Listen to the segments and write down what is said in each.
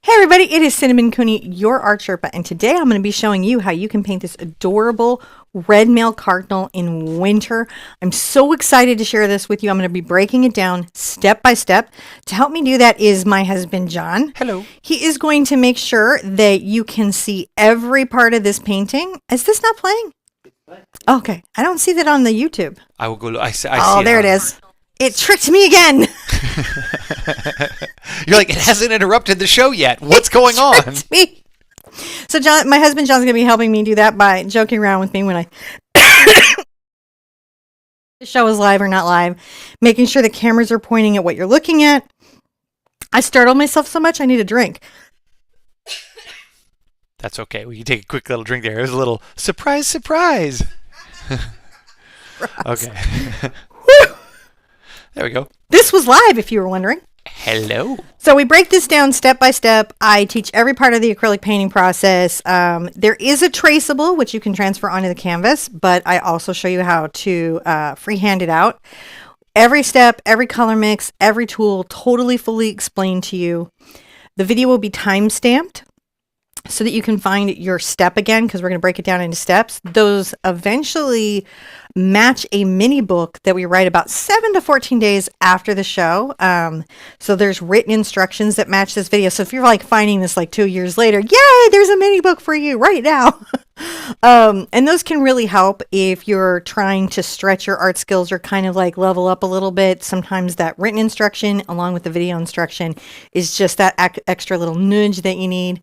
Hey everybody, it is Cinnamon Cooney, your Art Sherpa, and today I'm going to be showing you how you can paint this adorable red male cardinal in winter. I'm so excited to share this with you. I'm going to be breaking it down step by step. To help me do that is my husband, John. Hello. He is going to make sure that you can see every part of this painting. Is this not playing? Okay, I don't see that on the YouTube. I will go. I see there it is. It tricked me again. You're like, it hasn't interrupted the show yet. What's going on? Me. So John, my husband John's going to be helping me do that by joking around with me when I the show is live or not live, making sure the cameras are pointing at what you're looking at. I startled myself so much I need a drink. That's okay. We can take a quick little drink there. It was a little surprise. Okay. There we go. This was live, if you were wondering. Hello. So we break this down step by step. I teach every part of the acrylic painting process. There is a traceable, which you can transfer onto the canvas, but I also show you how to freehand it out. Every step, every color mix, every tool, totally fully explained to you. The video will be time-stamped so that you can find your step again, because we're going to break it down into steps. Those eventually match a mini book that we write about 7 to 14 days after the show. So there's written instructions that match this video. So if you're like finding this like 2 years later, yay, there's a mini book for you right now. And those can really help if you're trying to stretch your art skills or kind of like level up a little bit. Sometimes that written instruction along with the video instruction is just that extra little nudge that you need.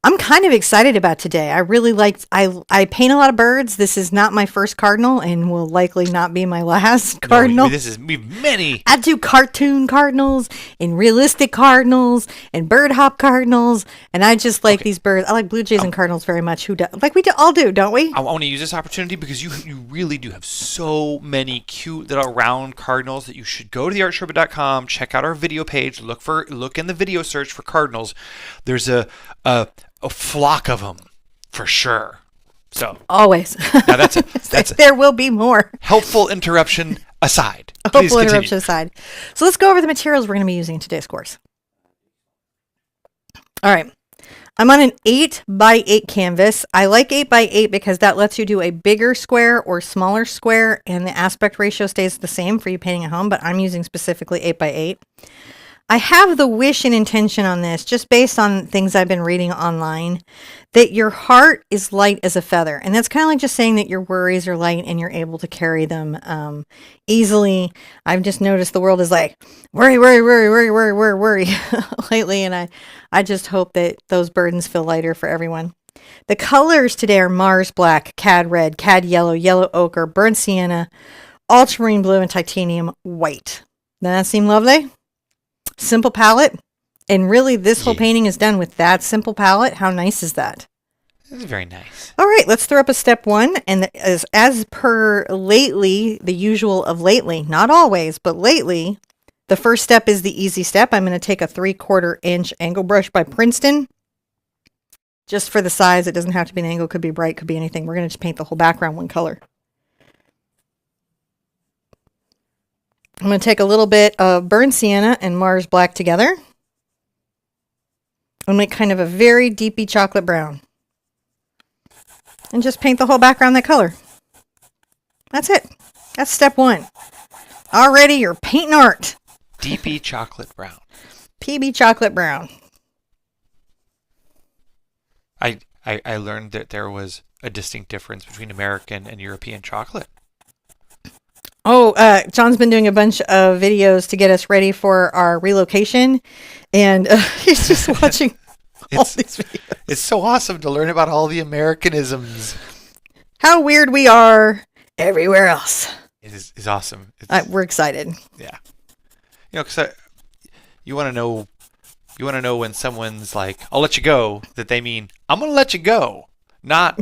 I'm kind of excited about today. I really liked, I paint a lot of birds. This is not my first cardinal and will likely not be my last cardinal. No, this is many. I do cartoon cardinals and realistic cardinals and bird hop cardinals. And I just like these birds. I like blue jays and cardinals very much. Who do, like we all do, don't we? I want to use this opportunity because you really do have so many cute little round cardinals that you should go to theartsherpa.com, check out our video page, look in the video search for cardinals. There's a flock of them for sure. So always. Now that's there will be more. Helpful interruption aside. Helpful interruption aside. So let's go over the materials we're going to be using in today's course. All right. I'm on an 8x8 canvas. I like 8x8 because that lets you do a bigger square or smaller square and the aspect ratio stays the same for you painting at home, but I'm using specifically 8x8. I have the wish and intention on this, just based on things I've been reading online, that your heart is light as a feather. And that's kind of like just saying that your worries are light and you're able to carry them easily. I've just noticed the world is like, worry lately. And I just hope that those burdens feel lighter for everyone. The colors today are Mars Black, Cad Red, Cad Yellow, Yellow Ochre, Burnt Sienna, Ultramarine Blue, and Titanium White. Doesn't that seem lovely? Simple palette, and really this whole painting is done with that simple palette. How nice is that? This is very nice. All right, let's throw up a step one, and as per lately, the usual of lately, not always, but lately, the first step is the easy step. I'm going to take a 3/4 inch angle brush by Princeton, just for the size. It doesn't have to be an angle, could be bright, could be anything. We're going to just paint the whole background one color. I'm going to take a little bit of Burnt Sienna and Mars Black together and make kind of a very deepy chocolate brown. And just paint the whole background that color. That's it. That's step one. Already you're painting art. Deepy chocolate brown. PB chocolate brown. I learned that there was a distinct difference between American and European chocolate. Oh, John's been doing a bunch of videos to get us ready for our relocation, and he's just watching all these videos. It's so awesome to learn about all the Americanisms. How weird we are everywhere else. It is awesome. We're excited. Yeah. You know, because you want to know when someone's like, I'll let you go, that they mean, I'm going to let you go. Not,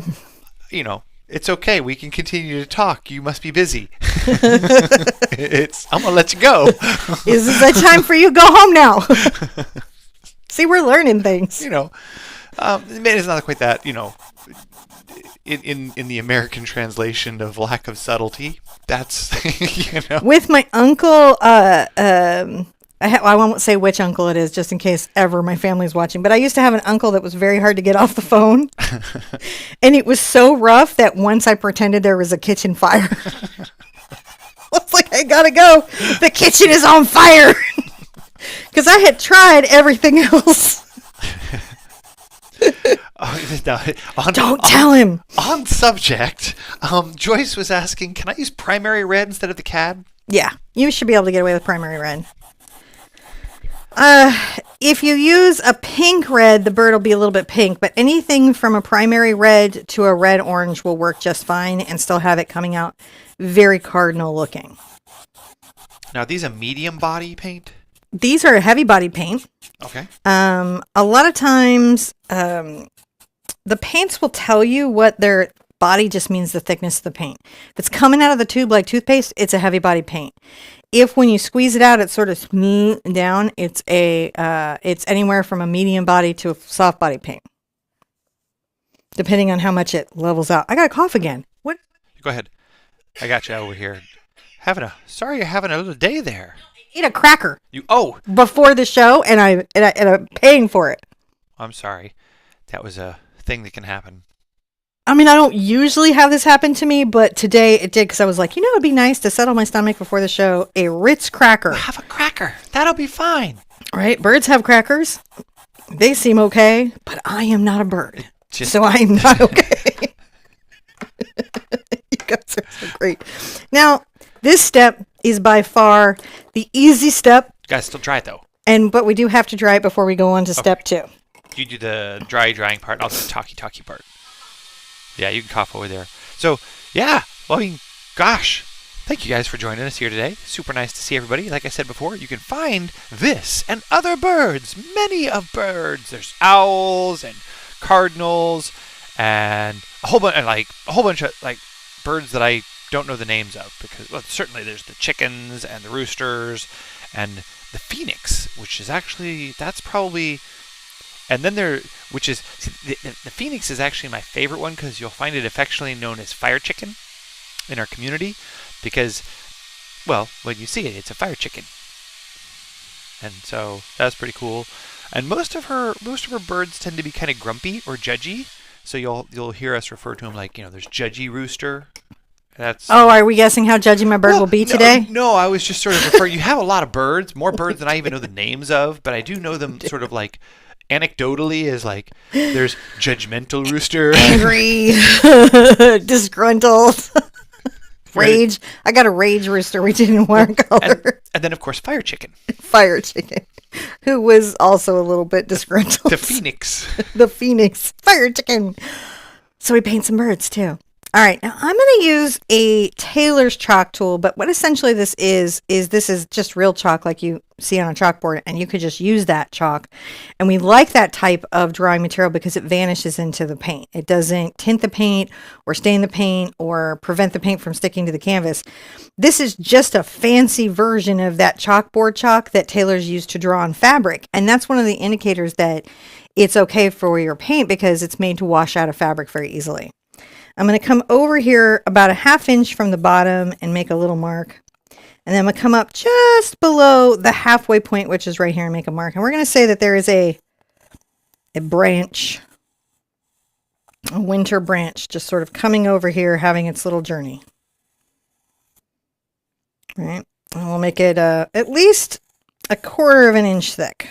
it's okay. We can continue to talk. You must be busy. I'm going to let you go. Is this the time for you to go home now? See, we're learning things. It's not quite that, in the American translation of lack of subtlety. That's, With my uncle, I won't say which uncle it is, just in case ever my family's watching. But I used to have an uncle that was very hard to get off the phone. And it was so rough that once I pretended there was a kitchen fire. I was like, I gotta go. The kitchen is on fire. Because I had tried everything else. Don't tell him. On subject, Joyce was asking, can I use primary red instead of the CAD? Yeah, you should be able to get away with primary red. If you use a pink red, the bird will be a little bit pink, but anything from a primary red to a red orange will work just fine and still have it coming out very cardinal looking. Now, are these a medium body paint? These are a heavy body paint. Okay. A lot of times, the paints will tell you what their body just means the thickness of the paint. If it's coming out of the tube like toothpaste, it's a heavy body paint. If when you squeeze it out, it's sort of smooth down, it's anywhere from a medium body to a soft body paint, depending on how much it levels out. I got a cough again. What? Go ahead. I got you over here. Sorry you're having a little day there. Eat a cracker. Before the show, and I'm paying for it. I'm sorry. That was a thing that can happen. I mean, I don't usually have this happen to me, but today it did because I was like, it'd be nice to settle my stomach before the show. A Ritz cracker. Well, have a cracker. That'll be fine. Right? Birds have crackers. They seem okay, but I am not a bird. So I am not okay. You guys are so great. Now, this step is by far the easy step. You guys still dry it, though. But we do have to dry it before we go on to step 2. You do the drying part, and I'll do the talky part. Yeah, you can cough over there. So, yeah. Well, gosh. Thank you guys for joining us here today. Super nice to see everybody. Like I said before, you can find this and other birds. Many of birds. There's owls and cardinals and a whole bunch of birds that I don't know the names of, because certainly there's the chickens and the roosters and the phoenix, which is actually and then the phoenix is actually my favorite one, because you'll find it affectionately known as fire chicken in our community, because when you see it, it's a fire chicken, and so that's pretty cool. And most of her birds tend to be kind of grumpy or judgy, so you'll hear us refer to them like, there's judgy rooster. Are we guessing how judgy my bird will be today? No, I was just sort of referring. You have a lot of birds, more birds than I even know the names of, but I do know them sort of like anecdotally as like there's judgmental rooster, angry, disgruntled, rage. I got a rage rooster. We didn't want to call her. And then of course fire chicken, who was also a little bit disgruntled. The phoenix, fire chicken. So we paint some birds too. All right, now I'm going to use a tailor's chalk tool, but what essentially this is just real chalk like you see on a chalkboard, and you could just use that chalk. And we like that type of drawing material because it vanishes into the paint. It doesn't tint the paint or stain the paint or prevent the paint from sticking to the canvas. This is just a fancy version of that chalkboard chalk that tailors use to draw on fabric, and that's one of the indicators that it's okay for your paint because it's made to wash out of fabric very easily. I'm going to come over here about a 1/2 inch from the bottom and make a little mark. And then I'm going to come up just below the halfway point, which is right here, and make a mark. And we're going to say that there is a branch, a winter branch, just sort of coming over here, having its little journey. All right. And we'll make it at least 1/4 of an inch thick.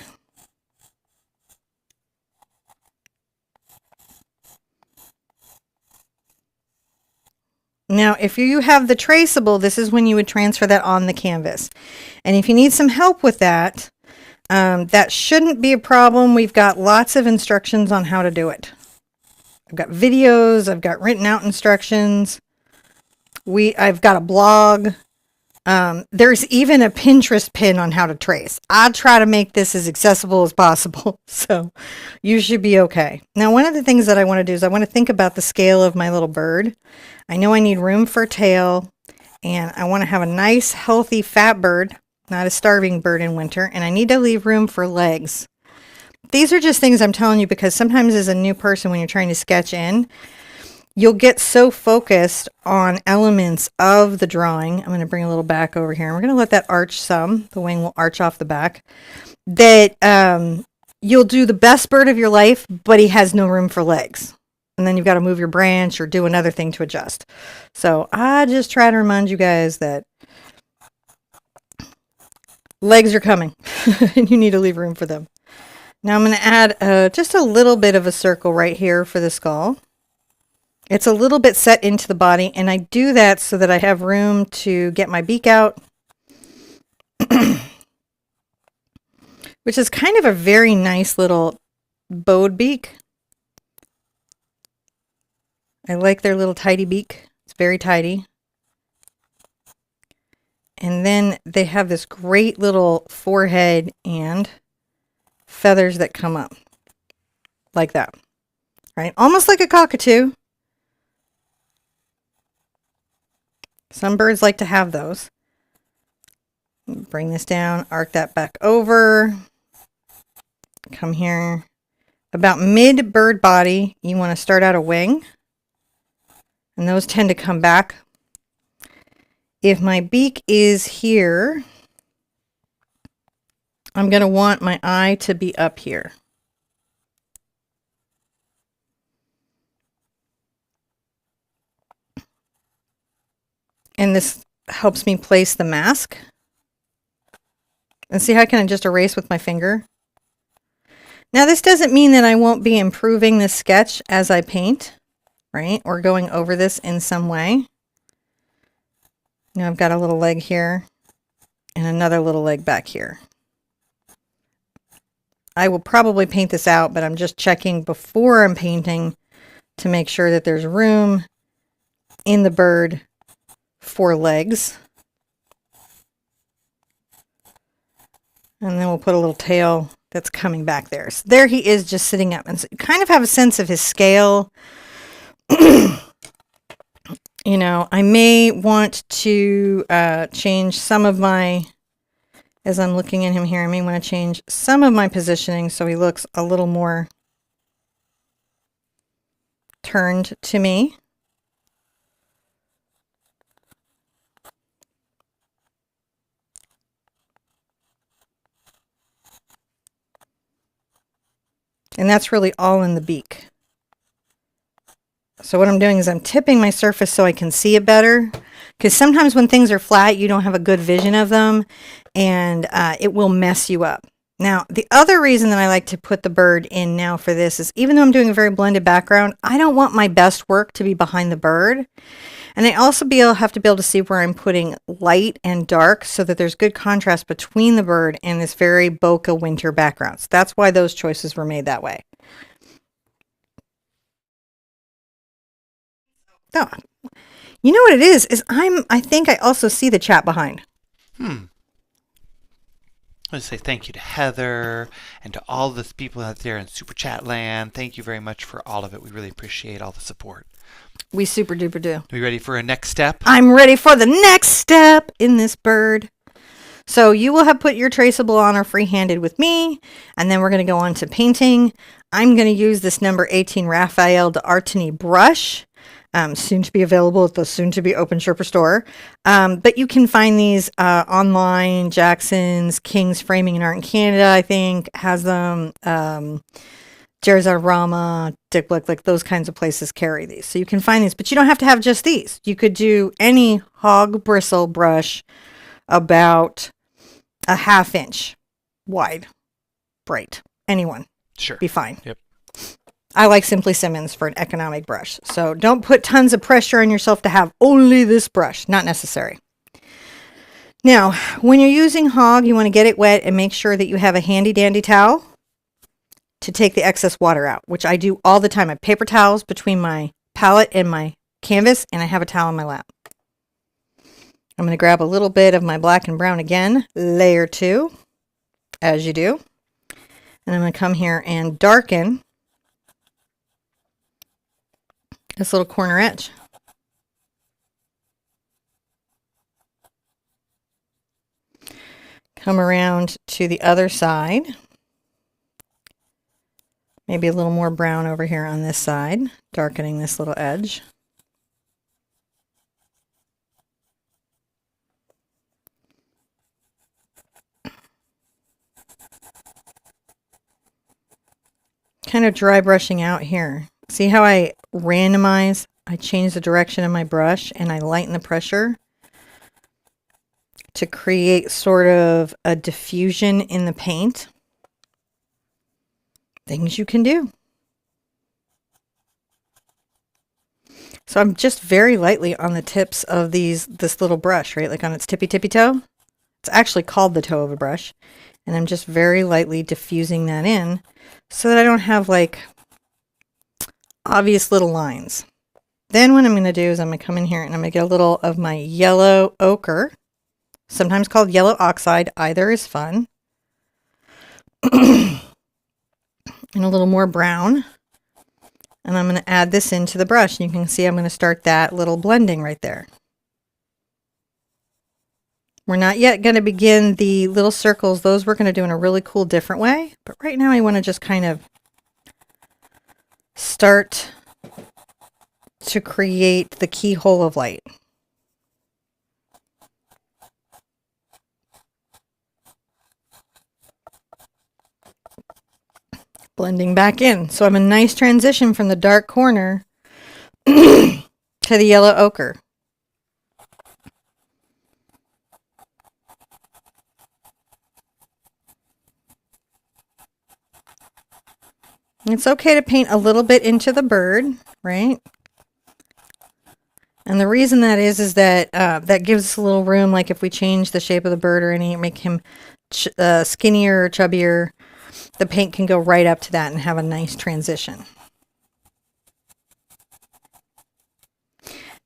Now, if you have the traceable, this is when you would transfer that on the canvas. And if you need some help with that, that shouldn't be a problem. We've got lots of instructions on how to do it. I've got videos. I've got written out instructions. I've got a blog. There's even a Pinterest pin on how to trace. I try to make this as accessible as possible, so you should be okay. Now, one of the things that I want to do is I want to think about the scale of my little bird. I know I need room for a tail, and I want to have a nice, healthy, fat bird, not a starving bird in winter, and I need to leave room for legs. These are just things I'm telling you because sometimes as a new person, when you're trying to sketch in, you'll get so focused on elements of the drawing. I'm going to bring a little back over here. And we're going to let that arch some. The wing will arch off the back. That you'll do the best bird of your life, but he has no room for legs. And then you've got to move your branch or do another thing to adjust. So I just try to remind you guys that legs are coming and you need to leave room for them. Now I'm going to add just a little bit of a circle right here for the skull. It's a little bit set into the body, and I do that so that I have room to get my beak out, which is kind of a very nice little bowed beak. I like their little tidy beak. It's very tidy. And then they have this great little forehead and feathers that come up like that, right? Almost like a cockatoo. Some birds like to have those. Bring this down, arc that back over. Come here. About mid bird body, you want to start out a wing. And those tend to come back. If my beak is here, I'm going to want my eye to be up here. And this helps me place the mask. And see how I can just erase with my finger? Now this doesn't mean that I won't be improving this sketch as I paint, right? Or going over this in some way. Now I've got a little leg here and another little leg back here. I will probably paint this out, but I'm just checking before I'm painting to make sure that there's room in the bird for legs. And then we'll put a little tail that's coming back there. So there he is, just sitting up. And so you kind of have a sense of his scale. You know, I may want to change some of my, as I'm looking at him here, I may want to change some of my positioning so he looks a little more turned to me. And that's really all in the beak. So what I'm doing is I'm tipping my surface so I can see it better. Because sometimes when things are flat, you don't have a good vision of them. And it will mess you up. Now, the other reason that I like to put the bird in now for this is even though I'm doing a very blended background, I don't want my best work to be behind the bird. And I also have to be able to see where I'm putting light and dark so that there's good contrast between the bird and this very bokeh winter background. So that's why those choices were made that way. Oh, you know what it is I think I also see the chat behind. I want to say thank you to Heather and to all the people out there in Super Chat Land. Thank you very much for all of it. We really appreciate all the support. We super duper do. Are you ready for a next step? I'm ready for the next step in this bird. So you will have put your traceable on or free-handed with me, and then we're going to go on to painting. I'm going to use this number 18 Raphael d'Artagnan brush. Soon to be available at the soon to be open Sherpa store. But you can find these online. Jackson's King's Framing and Art in Canada, I think, has them. Jerry's Rama, Dick Blick, like those kinds of places carry these. So you can find these, but you don't have to have just these. You could do any hog bristle brush about a 1/2 inch wide, bright. Anyone. Sure. Be fine. Yep. I like Simply Simmons for an economic brush. So don't put tons of pressure on yourself to have only this brush. Not necessary. Now, when you're using hog, you want to get it wet and make sure that you have a handy dandy towel to take the excess water out, which I do all the time. I have paper towels between my palette and my canvas, and I have a towel in my lap. I'm going to grab a little bit of my black and brown again, layer 2, as you do. And I'm going to come here and darken this little corner edge. Come around to the other side. Maybe a little more brown over here on this side, darkening this little edge. Kind of dry brushing out here. See how I randomize? I change the direction of my brush and I lighten the pressure to create sort of a diffusion in the paint. Things you can do. So I'm just very lightly on the tips of this little brush, right? Like on its tippy toe. It's actually called the toe of a brush. And I'm just very lightly diffusing that in so that I don't have like obvious little lines. Then what I'm going to do is I'm going to come in here and I'm going to get a little of my yellow ochre, sometimes called yellow oxide. Either is fun. And a little more brown. And I'm going to add this into the brush. You can see I'm going to start that little blending right there. We're not yet going to begin the little circles. Those we're going to do in a really cool different way. But right now I want to just kind of start to create the keyhole of light. Blending back in. So I'm a nice transition from the dark corner to the yellow ochre. It's okay to paint a little bit into the bird, right? And the reason that is that that gives us a little room, like if we change the shape of the bird or make him skinnier or chubbier, the paint can go right up to that and have a nice transition.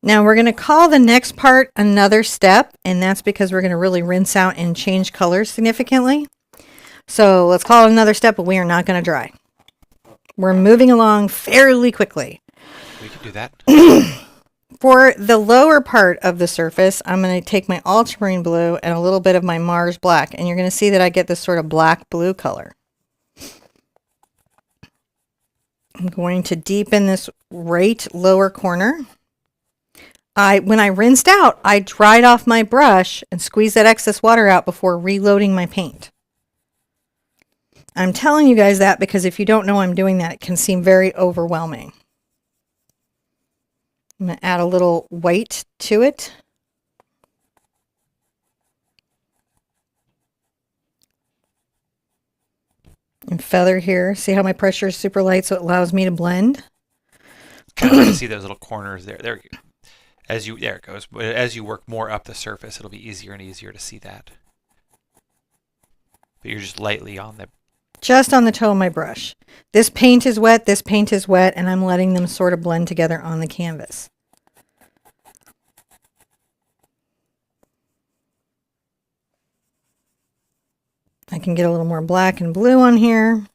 Now we're going to call the next part another step, and that's because we're going to really rinse out and change colors significantly. So let's call it another step, but we are not going to dry. We're moving along fairly quickly. We can do that. For the lower part of the surface, I'm going to take my ultramarine blue and a little bit of my Mars black, and you're going to see that I get this sort of black-blue color. I'm going to deepen this right lower corner. When I rinsed out, I dried off my brush and squeezed that excess water out before reloading my paint. I'm telling you guys that because if you don't know I'm doing that, it can seem very overwhelming. I'm going to add a little white to it. And feather here. See how my pressure is super light, so it allows me to blend. Kind of want to see those little corners there. There it goes. As you work more up the surface, it'll be easier and easier to see that. But you're just lightly on the... Just on the toe of my brush. This paint is wet, and I'm letting them sort of blend together on the canvas. I can get a little more black and blue on here.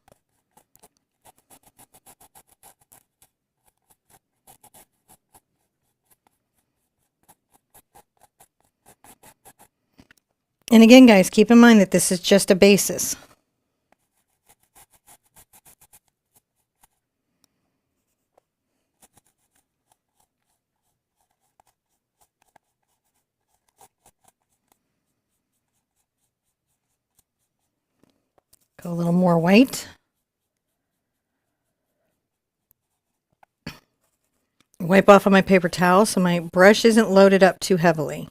And again, guys, keep in mind that this is just a basis. Go a little more white. Wipe off on my paper towel so my brush isn't loaded up too heavily.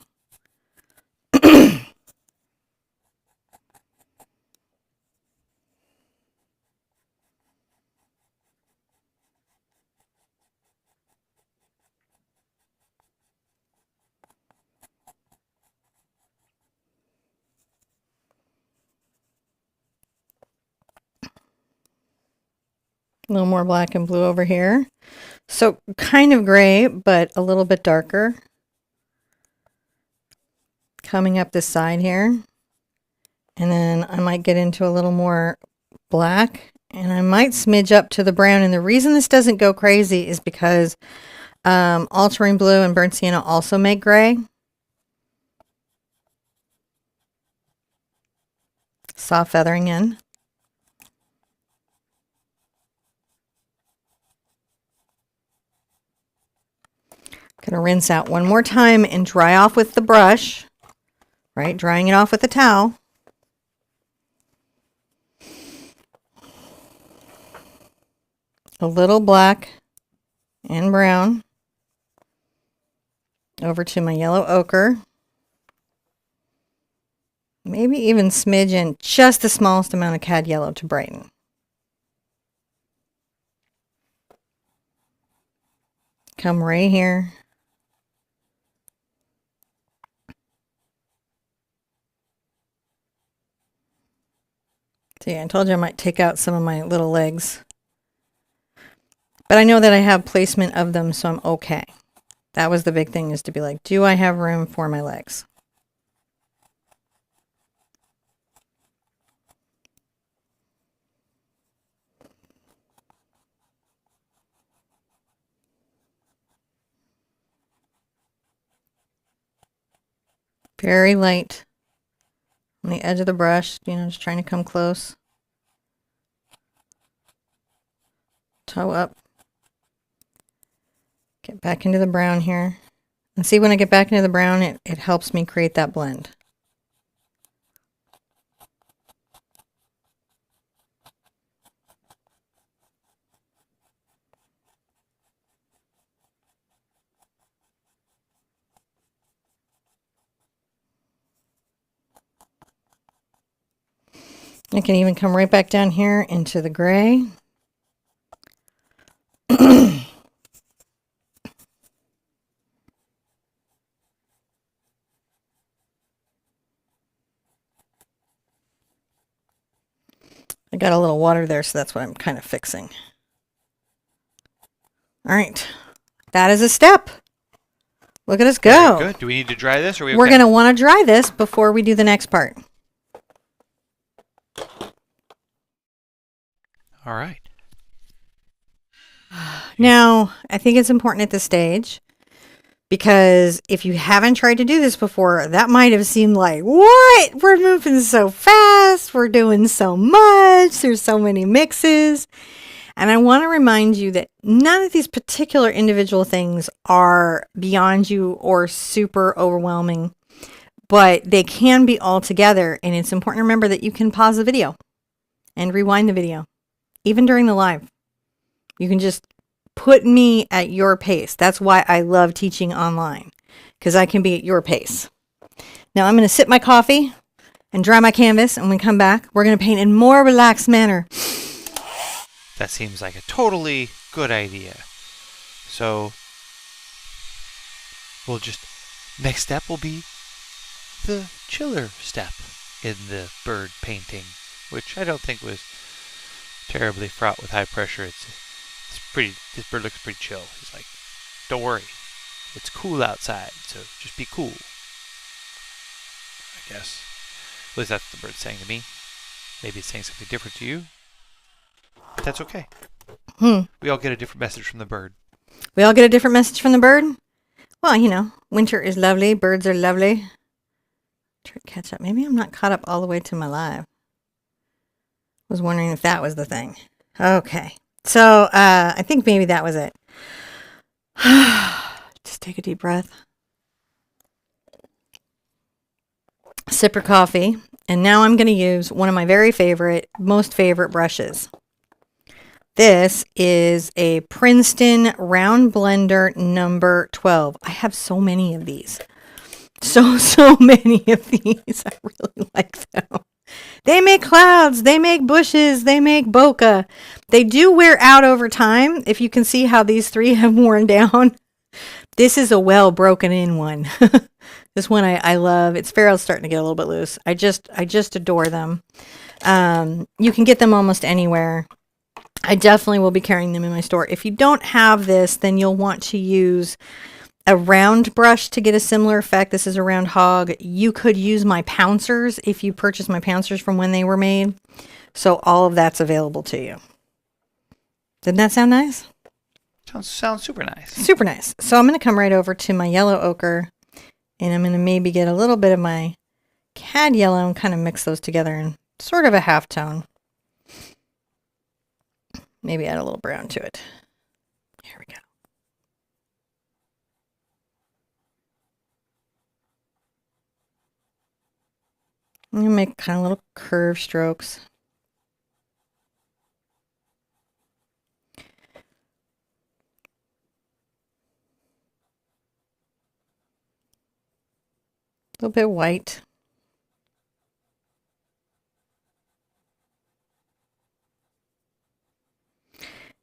A little more black and blue over here. So kind of gray, but a little bit darker. Coming up this side here. And then I might get into a little more black. And I might smidge up to the brown. And the reason this doesn't go crazy is because ultramarine blue and burnt sienna also make gray. Soft feathering in. Gonna rinse out one more time and dry off with the brush, right? Drying it off with a towel. A little black and brown over to my yellow ochre. Maybe even smidge in just the smallest amount of cad yellow to brighten. Come right here. See, I told you I might take out some of my little legs. But I know that I have placement of them, so I'm okay. That was the big thing, is to be like, do I have room for my legs? Very light on the edge of the brush, you know, just trying to come close. Toe up. Get back into the brown here. And see, when I get back into the brown, it helps me create that blend. I can even come right back down here into the gray. I got a little water there, so that's what I'm kind of fixing. All right, that is a step. Look at us go. Very good. Do we need to dry this, or are we okay? We're going to want to dry this before we do the next part. All right. Now, I think it's important at this stage, because if you haven't tried to do this before, that might have seemed like, what? We're moving so fast. We're doing so much. There's so many mixes. And I want to remind you that none of these particular individual things are beyond you or super overwhelming, but they can be all together. And it's important to remember that you can pause the video and rewind the video, even during the live. You can just put me at your pace. That's why I love teaching online, because I can be at your pace. Now I'm going to sip my coffee and dry my canvas, and when we come back, we're going to paint in more relaxed manner. That seems like a totally good idea. So we'll just, next step will be the chiller step in the bird painting, which I don't think was terribly fraught with high pressure. This bird looks pretty chill. He's like, don't worry, it's cool outside, so just be cool. I guess. At least that's what the bird's saying to me. Maybe it's saying something different to you. But that's okay. We all get a different message from the bird. We all get a different message from the bird? Well, you know, winter is lovely. Birds are lovely. Try to catch up. Maybe I'm not caught up all the way to my live. Was wondering if that was the thing. Okay. So I think maybe that was it. Just take a deep breath. Sip your coffee. And now I'm going to use one of my most favorite brushes. This is a Princeton Round Blender number 12. I have so many of these. So many of these. I really like them. They make clouds, they make bushes, they make bokeh. They do wear out over time. If you can see how these three have worn down. This is a well broken in one. This one I love. Its ferrule's starting to get a little bit loose. I just adore them. You can get them almost anywhere. I definitely will be carrying them in my store. If you don't have this, then you'll want to use a round brush to get a similar effect. This is a round hog. You could use my pouncers if you purchase my pouncers from when they were made. So all of that's available to you. Didn't that sound nice? Sounds super nice. Super nice. So I'm going to come right over to my yellow ochre, and I'm going to maybe get a little bit of my cad yellow and kind of mix those together in sort of a half tone. Maybe add a little brown to it. Here we go. I'm gonna make kind of little curve strokes. A little bit white.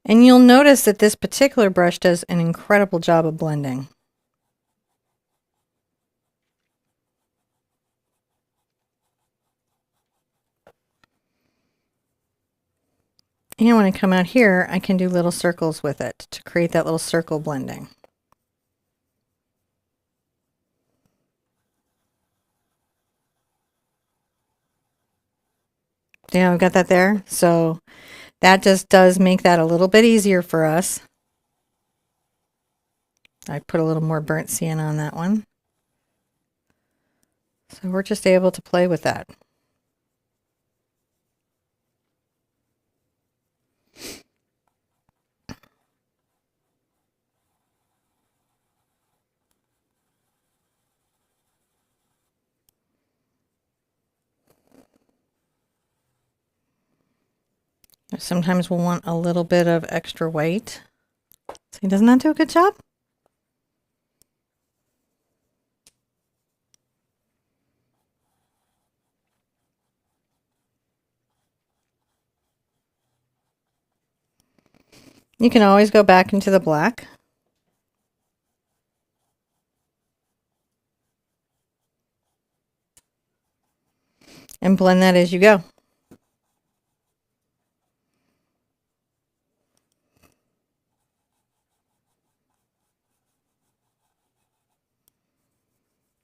And you'll notice that this particular brush does an incredible job of blending. And when I come out here, I can do little circles with it to create that little circle blending. Yeah, I've got that there. So that just does make that a little bit easier for us. I put a little more burnt sienna on that one. So we're just able to play with that. Sometimes we'll want a little bit of extra white. See, doesn't that do a good job? You can always go back into the black. And blend that as you go.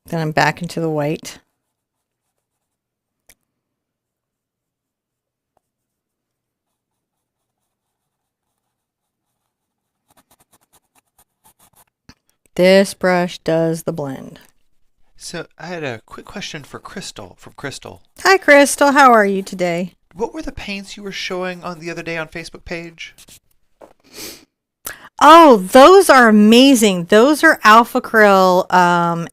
Then I'm back into the white. This brush does the blend. So I had a quick question for Crystal, from Crystal. Hi, Crystal. How are you today? What were the paints you were showing on the other day on Facebook page? Oh, those are amazing. Those are Alpha Acryl.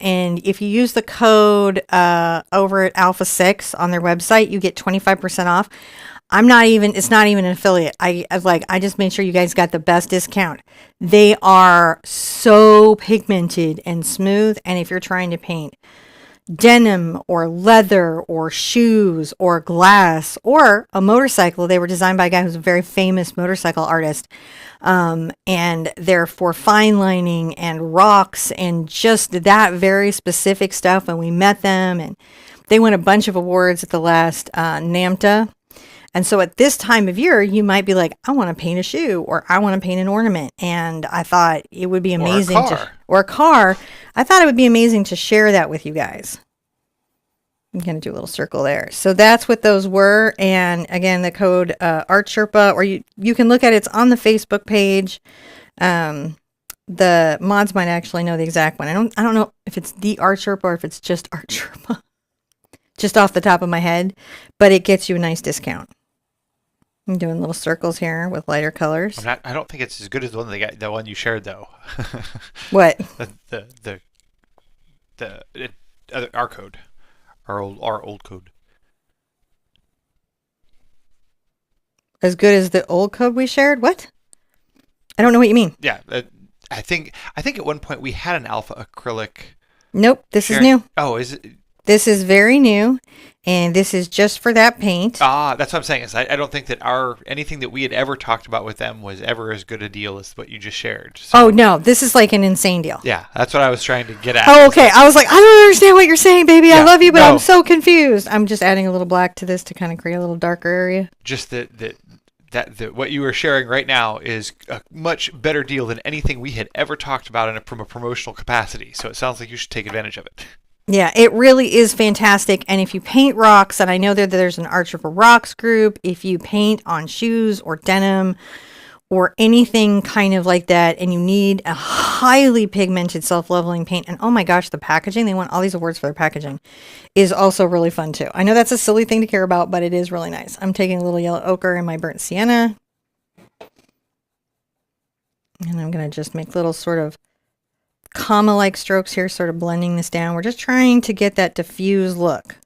And if you use the code over at Alpha 6 on their website, you get 25% off. It's not even an affiliate. I just made sure you guys got the best discount. They are so pigmented and smooth. And if you're trying to paint denim or leather or shoes or glass or a motorcycle, they were designed by a guy who's a very famous motorcycle artist. And they're for fine lining and rocks and just that very specific stuff. And we met them and they won a bunch of awards at the last NAMTA. And so at this time of year, you might be like, I want to paint a shoe or I want to paint an ornament. And I thought it would be amazing or a car. I thought it would be amazing to share that with you guys. I'm going to do a little circle there. So that's what those were. And again, the code Art Sherpa, or you can look at it. It's on the Facebook page. The mods might actually know the exact one. I don't know if it's the Art Sherpa or if it's just Art Sherpa, just off the top of my head, but it gets you a nice discount. I'm doing little circles here with lighter colors. I don't think it's as good as the one you shared though. What? Our code, our old code. As good as the old code we shared? What? I don't know what you mean. Yeah, I think at one point we had an alpha acrylic. Nope, this is new. Oh, is it? This is very new, and this is just for that paint. Ah, that's what I'm saying. Is I don't think that anything that we had ever talked about with them was ever as good a deal as what you just shared. So, oh, no, this is like an insane deal. Yeah, that's what I was trying to get at. Oh, okay. I was like, I don't understand what you're saying, baby. Yeah, I love you, but no. I'm so confused. I'm just adding a little black to this to kind of create a little darker area. Just that what you were sharing right now is a much better deal than anything we had ever talked about from a promotional capacity. So it sounds like you should take advantage of it. Yeah, it really is fantastic. And if you paint rocks, and I know that there's an Art Sherpa Rocks group, if you paint on shoes or denim or anything kind of like that, and you need a highly pigmented self-leveling paint, and oh my gosh, the packaging, they want all these awards for their packaging, is also really fun too. I know that's a silly thing to care about, but it is really nice. I'm taking a little yellow ochre in my burnt sienna. And I'm going to just make little sort of comma-like strokes here, sort of blending this down. We're just trying to get that diffuse look.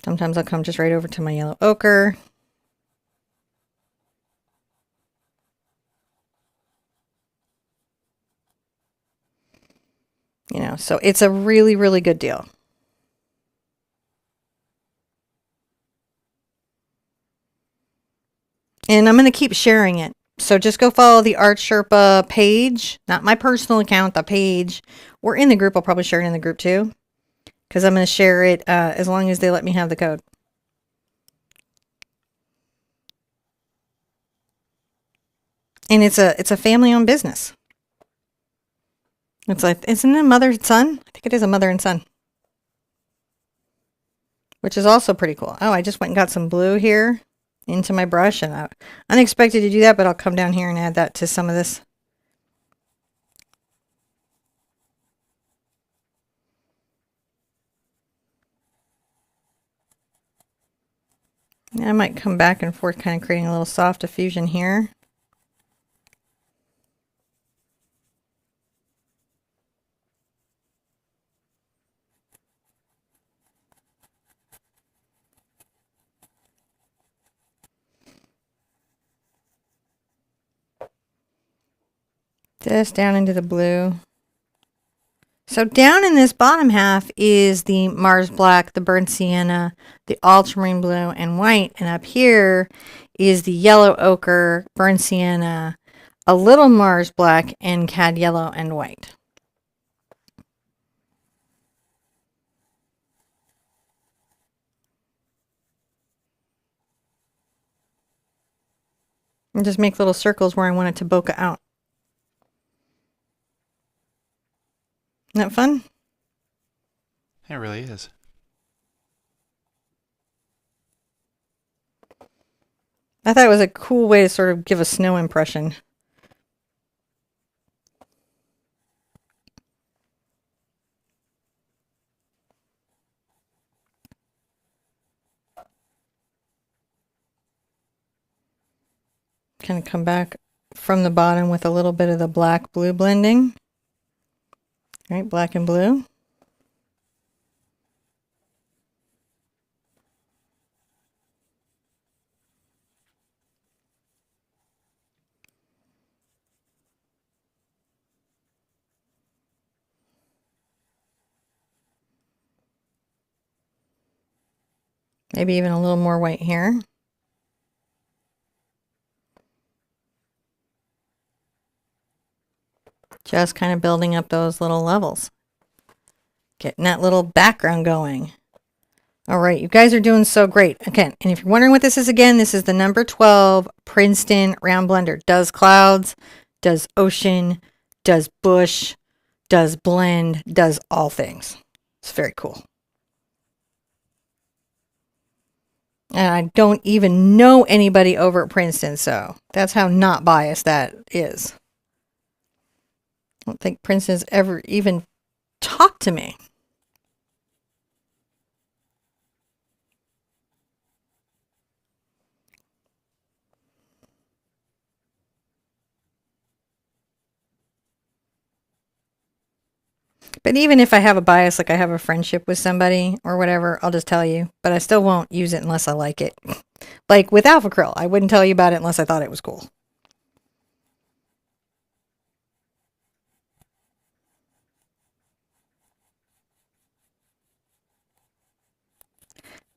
Sometimes I'll come just right over to my yellow ochre. You know, so it's a really, really good deal. And I'm going to keep sharing it. So just go follow the Art Sherpa page, not my personal account, the page. Or in the group. I'll probably share it in the group too. Because I'm going to share it as long as they let me have the code. And it's a family-owned business. It's like, isn't it a mother and son? I think it is a mother and son. Which is also pretty cool. Oh, I just went and got some blue here into my brush, and I unexpected to do that, but I'll come down here and add that to some of this. I might come back and forth, kind of creating a little soft diffusion here. Just down into the blue. So down in this bottom half is the Mars Black, the Burnt Sienna, the Ultramarine Blue, and White. And up here is the Yellow Ochre, Burnt Sienna, a little Mars Black, and Cad Yellow and White. And just make little circles where I want it to bokeh out. Isn't that fun? It really is. I thought it was a cool way to sort of give a snow impression. Kind of come back from the bottom with a little bit of the black-blue blending. Right, black and blue. Maybe even a little more white here. Just kind of building up those little levels. Getting that little background going. All right, you guys are doing so great. Again, and if you're wondering what this is again, this is the number 12 Princeton Round Blender. Does clouds, does ocean, does bush, does blend, does all things. It's very cool. And I don't even know anybody over at Princeton, so that's how not biased that is. I don't think Princeton's ever even talked to me. But even if I have a bias, like I have a friendship with somebody or whatever, I'll just tell you. But I still won't use it unless I like it. Like with Alpha Acryl, I wouldn't tell you about it unless I thought it was cool.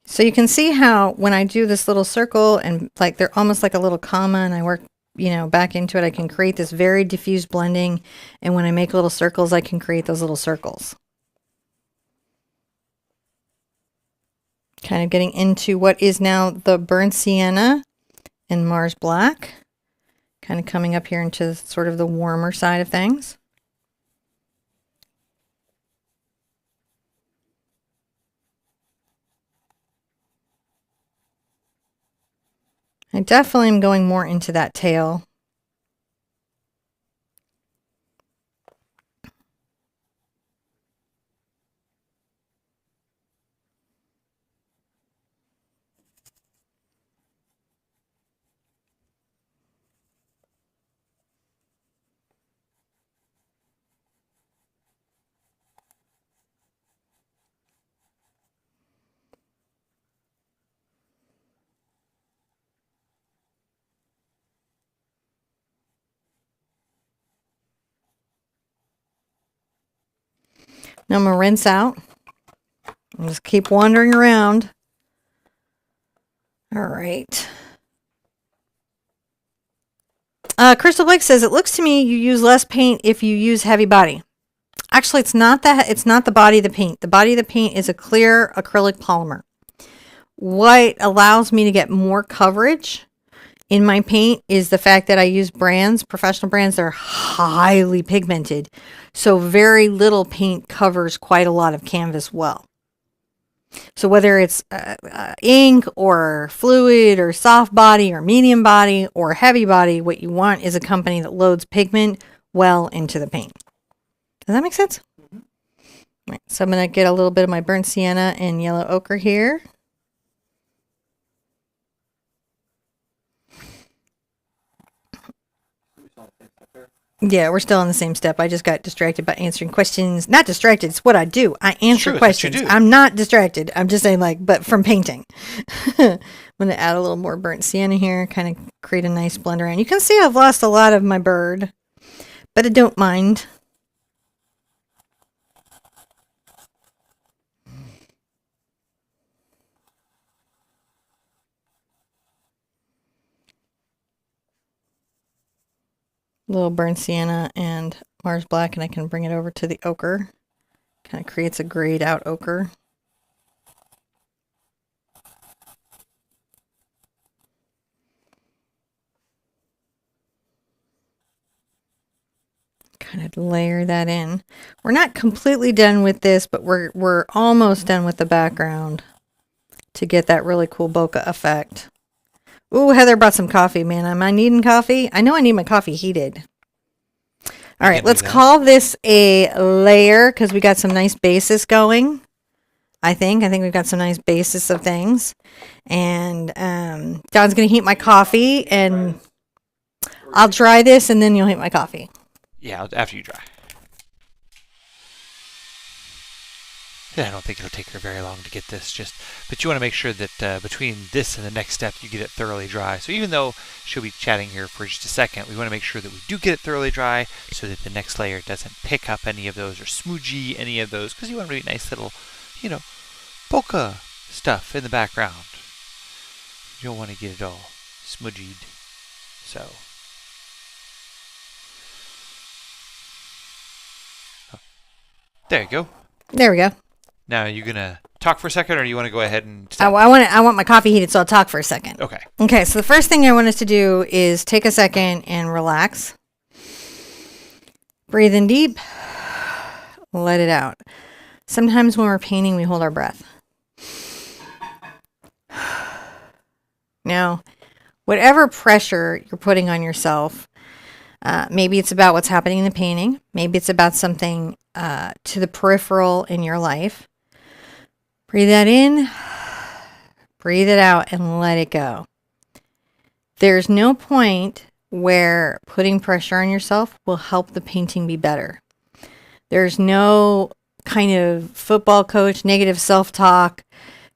So you can see how when I do this little circle and like they're almost like a little comma and I work, you know, back into it, I can create this very diffuse blending. And when I make little circles, I can create those little circles. Kind of getting into what is now the Burnt Sienna and Mars Black. Kind of coming up here into sort of the warmer side of things. I definitely am going more into that tail. Now I'm going to rinse out. And just keep wandering around. All right. Crystal Blake says, it looks to me you use less paint if you use heavy body. Actually, it's not that. It's not the body of the paint. The body of the paint is a clear acrylic polymer. What allows me to get more coverage in my paint is the fact that I use brands, professional brands that are highly pigmented. So very little paint covers quite a lot of canvas well. So whether it's ink or fluid or soft body or medium body or heavy body, what you want is a company that loads pigment well into the paint. Does that make sense? Mm-hmm. Right, so I'm going to get a little bit of my burnt sienna and yellow ochre here. Yeah, we're still on the same step. I just got distracted by answering questions. Not distracted, it's what I do. I answer questions. I'm not distracted. I'm just saying, like, but from painting. I'm going to add a little more burnt sienna here, kind of create a nice blend around. You can see I've lost a lot of my bird, but I don't mind. Little burnt sienna and Mars Black, and I can bring it over to the ochre. Kind of creates a grayed out ochre. Kind of layer that in. We're not completely done with this, but we're almost done with the background to get that really cool bokeh effect. Ooh, Heather brought some coffee, man. Am I needing coffee? I know I need my coffee heated. All right, let's call this a layer because we got some nice basis going. I think we've got some nice basis of things. And John's going to heat my coffee, and I'll dry this, and then you'll heat my coffee. Yeah, after you dry. Yeah, I don't think it'll take her very long to get this. But you want to make sure that between this and the next step, you get it thoroughly dry. So even though she'll be chatting here for just a second, we want to make sure that we do get it thoroughly dry so that the next layer doesn't pick up any of those or smoogie any of those, because you want to be nice little, bokeh stuff in the background. You don't want to get it all smudgied. So. Oh. There you go. There we go. Now, are you going to talk for a second, or do you want to go ahead and stop? I want my coffee heated, so I'll talk for a second. Okay. Okay, so the first thing I want us to do is take a second and relax. Breathe in deep. Let it out. Sometimes when we're painting, we hold our breath. Now, whatever pressure you're putting on yourself, maybe it's about what's happening in the painting. Maybe it's about something to the peripheral in your life. Breathe that in, breathe it out, and let it go. There's no point where putting pressure on yourself will help the painting be better. There's no kind of football coach, negative self-talk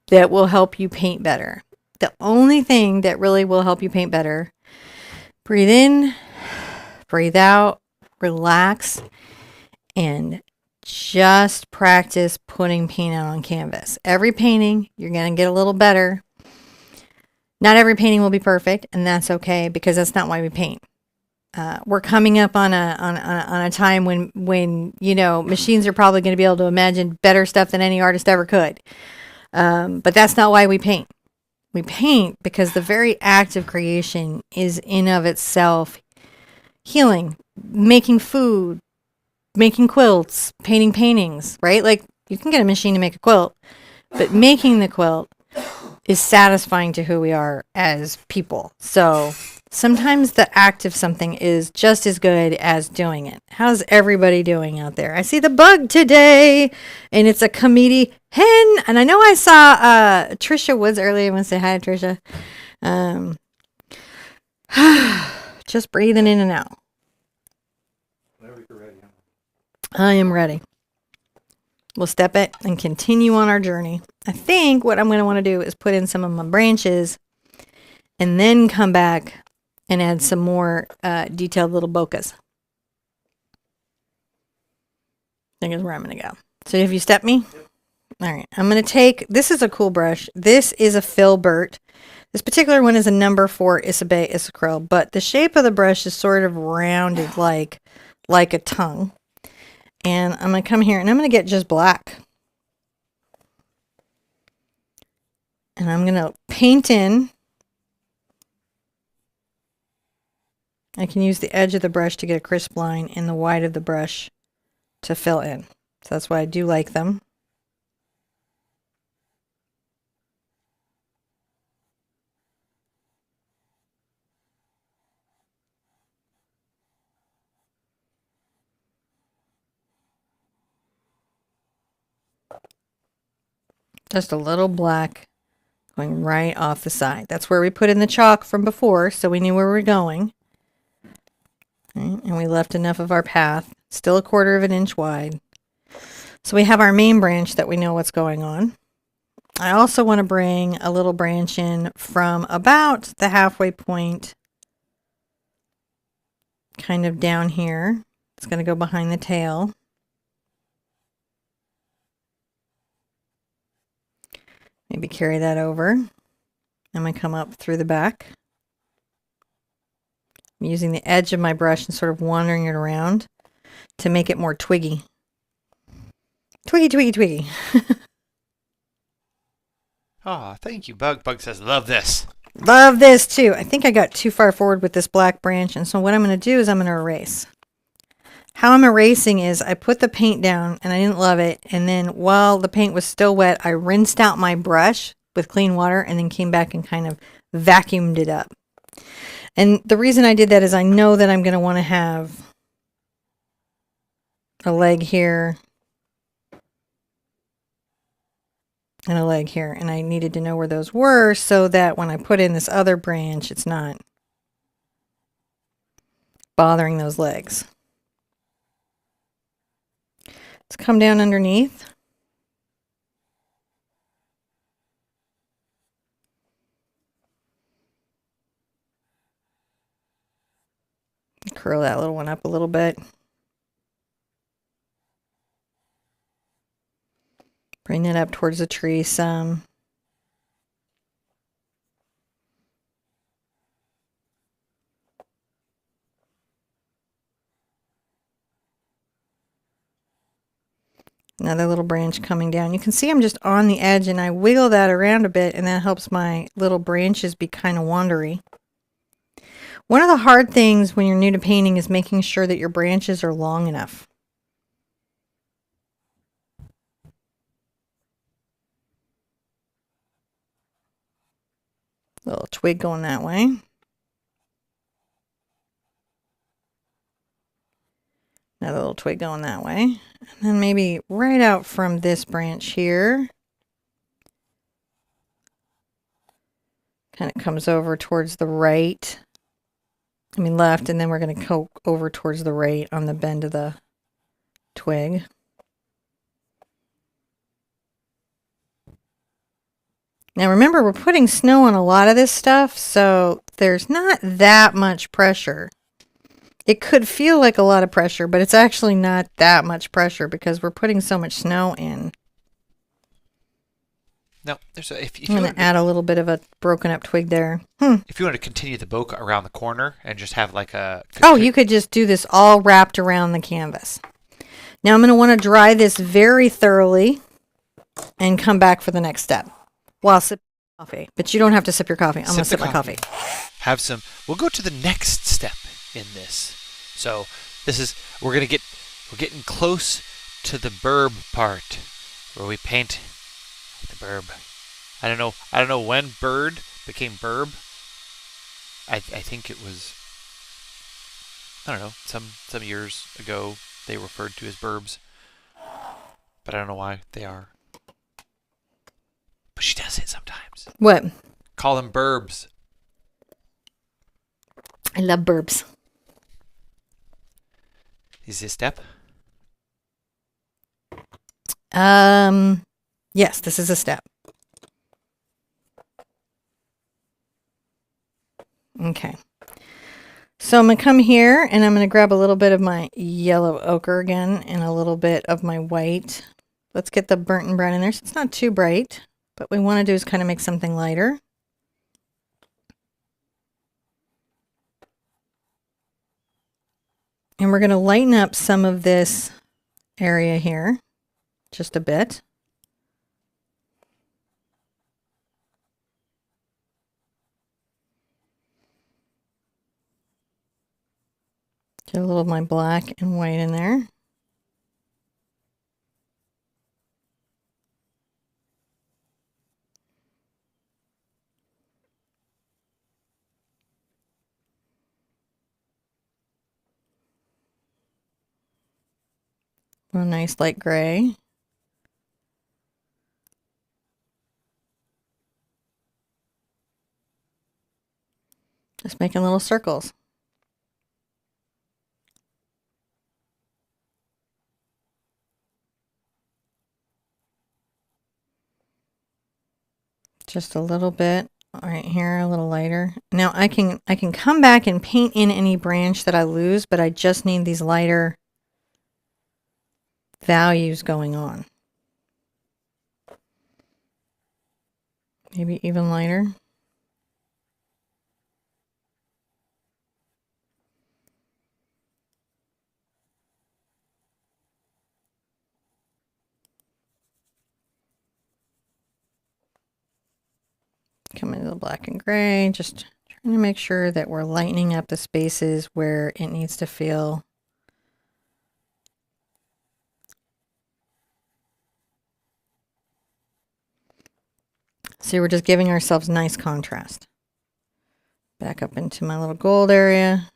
that will help you paint better. The only thing that really will help you paint better, breathe in, breathe out, relax, and just practice putting paint out on canvas. Every painting, you're going to get a little better. Not every painting will be perfect, and that's okay, because that's not why we paint. We're coming up on a time when machines are probably going to be able to imagine better stuff than any artist ever could. But that's not why we paint. We paint because the very act of creation is in of itself healing, making food, making quilts, painting paintings, right? Like, you can get a machine to make a quilt, but making the quilt is satisfying to who we are as people. So sometimes the act of something is just as good as doing it. How's everybody doing out there? I see the bug today, and it's a comedy hen. And I know I saw Trisha Woods earlier. I want to say hi to Trisha. Just breathing in and out. I am ready. We'll step it and continue on our journey. I think what I'm going to want to do is put in some of my branches and then come back and add some more detailed little bokehs. I think is where I'm going to go. So have you stepped me? All right. I'm going to take, this is a cool brush. This is a filbert. This particular one is a number 4 Isabey Isacryl, but the shape of the brush is sort of rounded like a tongue. And I'm going to come here and I'm going to get just black. And I'm going to paint in. I can use the edge of the brush to get a crisp line and the wide of the brush to fill in. So that's why I do like them. Just a little black going right off the side. That's where we put in the chalk from before, so we knew where we were going. Okay, and we left enough of our path, still a 1/4 of an inch wide. So we have our main branch that we know what's going on. I also want to bring a little branch in from about the halfway point, kind of down here. It's going to go behind the tail. Maybe carry that over. I'm going to come up through the back. I'm using the edge of my brush and sort of wandering it around to make it more twiggy. Twiggy, twiggy, twiggy. Ah, thank you, Bug. Bug says, love this. Love this too. I think I got too far forward with this black branch, and so what I'm going to do is I'm going to erase. How I'm erasing is I put the paint down and I didn't love it, and then while the paint was still wet, I rinsed out my brush with clean water and then came back and kind of vacuumed it up. And the reason I did that is I know that I'm going to want to have a leg here and a leg here, and I needed to know where those were so that when I put in this other branch, it's not bothering those legs. Let's come down underneath. Curl that little one up a little bit. Bring it up towards the tree some. Another little branch coming down. You can see I'm just on the edge and I wiggle that around a bit, and that helps my little branches be kind of wandery. One of the hard things when you're new to painting is making sure that your branches are long enough. Little twig going that way. Another little twig going that way. And then maybe right out from this branch here. Kind of comes over towards the right. Left, and then we're going to go over towards the right on the bend of the twig. Now remember, we're putting snow on a lot of this stuff, so there's not that much pressure. It could feel like a lot of pressure, but it's actually not that much pressure because we're putting so much snow in. Now, there's a, if I'm going to add a little bit of a broken up twig there. If you want to continue the bow around the corner and just have like a... Oh, you could just do this all wrapped around the canvas. Now I'm going to want to dry this very thoroughly and come back for the next step while sipping coffee. But you don't have to sip your coffee. I'm going to sip my coffee. Have some. We'll go to the next step in this. So this is, we're getting close to the burb part where we paint the burb. I don't know when bird became burb. I think it was, I don't know, some years ago they referred to as burbs. But I don't know why they are. But she does it sometimes. What? Call them burbs. I love burbs. Is this step? Yes, this is a step. Okay. So I'm going to come here and I'm going to grab a little bit of my yellow ochre again and a little bit of my white Let's get the burnt and brown in there. So it's not too bright, but what we want to do is kind of make something lighter. And we're going to lighten up some of this area here just a bit. Get a little of my black and white in there. A nice light gray. Just making little circles. Just a little bit right here, a little lighter. Now I can come back and paint in any branch that I lose, but I just need these lighter values going on. Maybe even lighter. Come into the black and gray, just trying to make sure that we're lightening up the spaces where it needs to feel see, we're just giving ourselves nice contrast. Back up into my little gold area.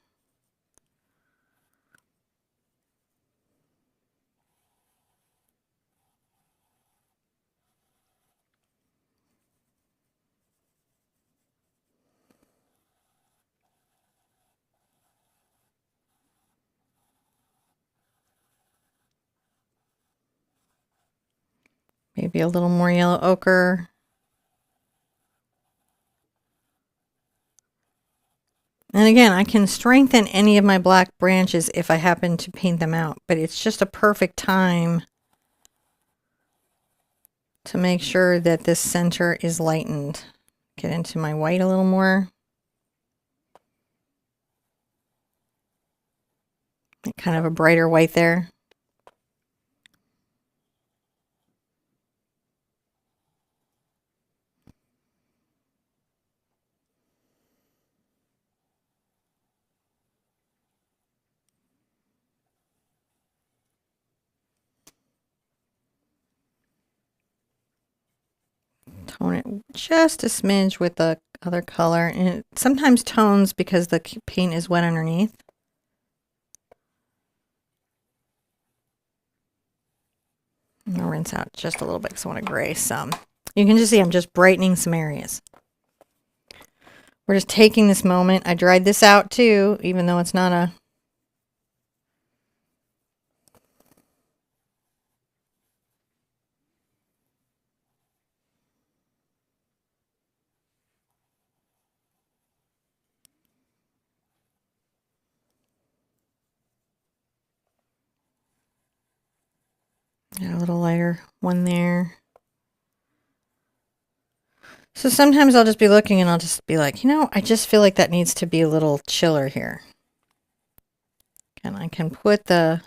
Maybe a little more yellow ochre. And again, I can strengthen any of my black branches if I happen to paint them out, but it's just a perfect time to make sure that this center is lightened. Get into my white a little more. Kind of a brighter white there. Tone it just a smidge with the other color, and it sometimes tones because the paint is wet underneath. I'll rinse out just a little bit because I want to gray some. You can just see I'm just brightening some areas. We're just taking this moment. I dried this out too, even though it's not a got a little lighter one there. So sometimes I'll just be looking and I'll just be like, you know, I just feel like that needs to be a little chiller here. And I can put the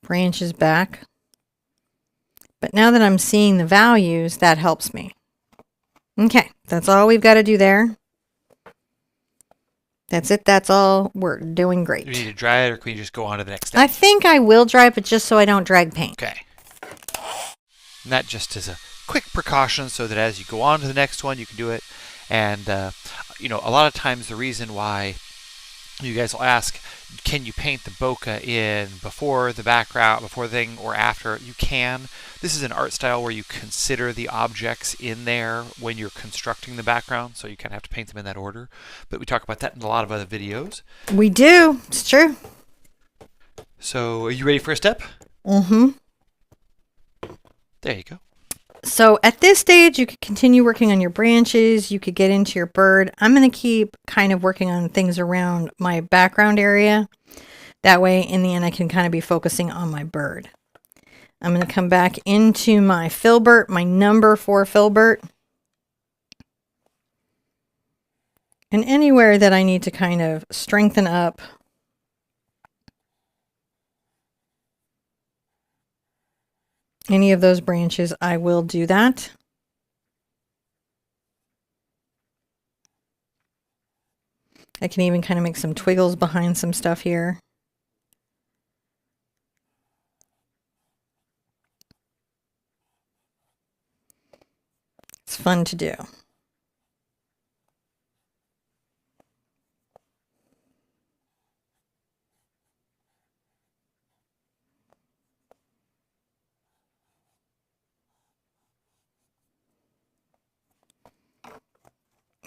branches back. But now that I'm seeing the values, that helps me. Okay, that's all we've got to do there. That's it. That's all. We're doing great. Do we need to dry it, or can we just go on to the next step? I think I will dry it, but just so I don't drag paint. Okay. And that just is a quick precaution so that as you go on to the next one, you can do it. And, you know, a lot of times the reason why you guys will ask, can you paint the bokeh in before the background, before the thing, or after? You can. This is an art style where you consider the objects in there when you're constructing the background, so you kind of have to paint them in that order. But we talk about that in a lot of other videos. We do. It's true. So are you ready for a step? Mm-hmm. There you go. So at this stage, you could continue working on your branches. You could get into your bird. I'm going to keep kind of working on things around my background area. That way, in the end, I can kind of be focusing on my bird. I'm going to come back into my filbert, my number 4 filbert. And anywhere that I need to kind of strengthen up any of those branches, I will do that. I can even kind of make some twiggles behind some stuff here. It's fun to do.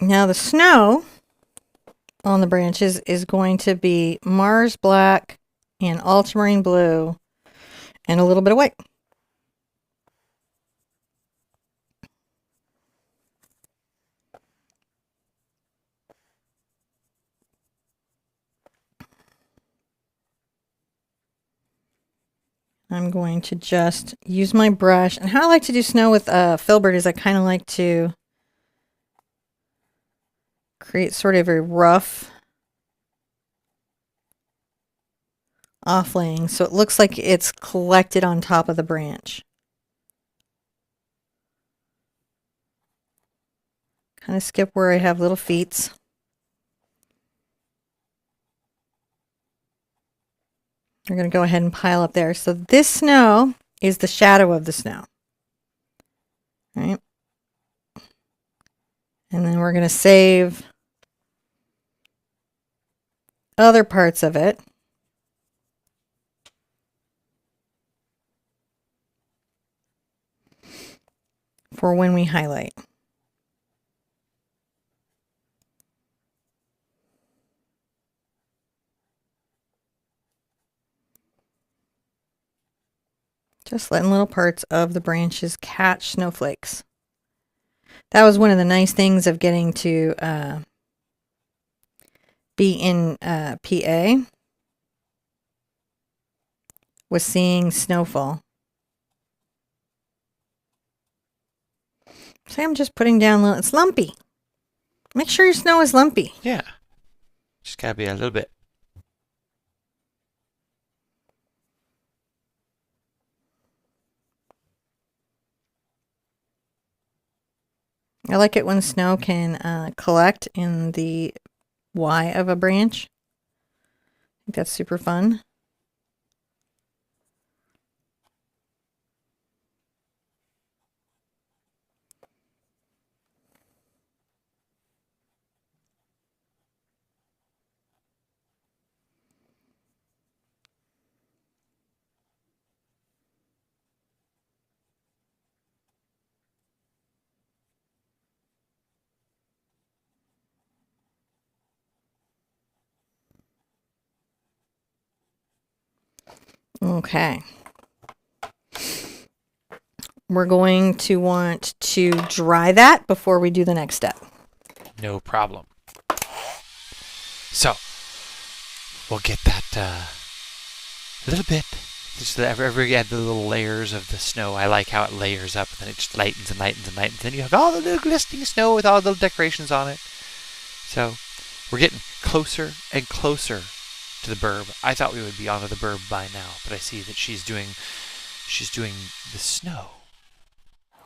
Now the snow on the branches is going to be Mars black and ultramarine blue and a little bit of white. I'm going to just use my brush. And how I like to do snow with filbert is I kind of like to create sort of a rough offlaying so it looks like it's collected on top of the branch. Kind of skip where I have little feet. We're going to go ahead and pile up there. So this snow is the shadow of the snow. All right. And then we're going to save other parts of it. For when we highlight. Just letting little parts of the branches catch snowflakes. That was one of the nice things of getting to be in PA, was seeing snowfall. So I'm just putting down little, it's lumpy. Make sure your snow is lumpy. Yeah. Just gotta be a little bit. I like it when snow can collect in the Y of a branch. I think that's super fun. Okay. We're going to want to dry that before we do the next step. No problem. So, we'll get that a little bit. Just every you add the little layers of the snow. I like how it layers up, and then it just lightens and lightens and lightens. Then you have all the little glistening snow with all the little decorations on it. So, we're getting closer and closer to the burb. I thought we would be onto the burb by now, but I see that she's doing the snow.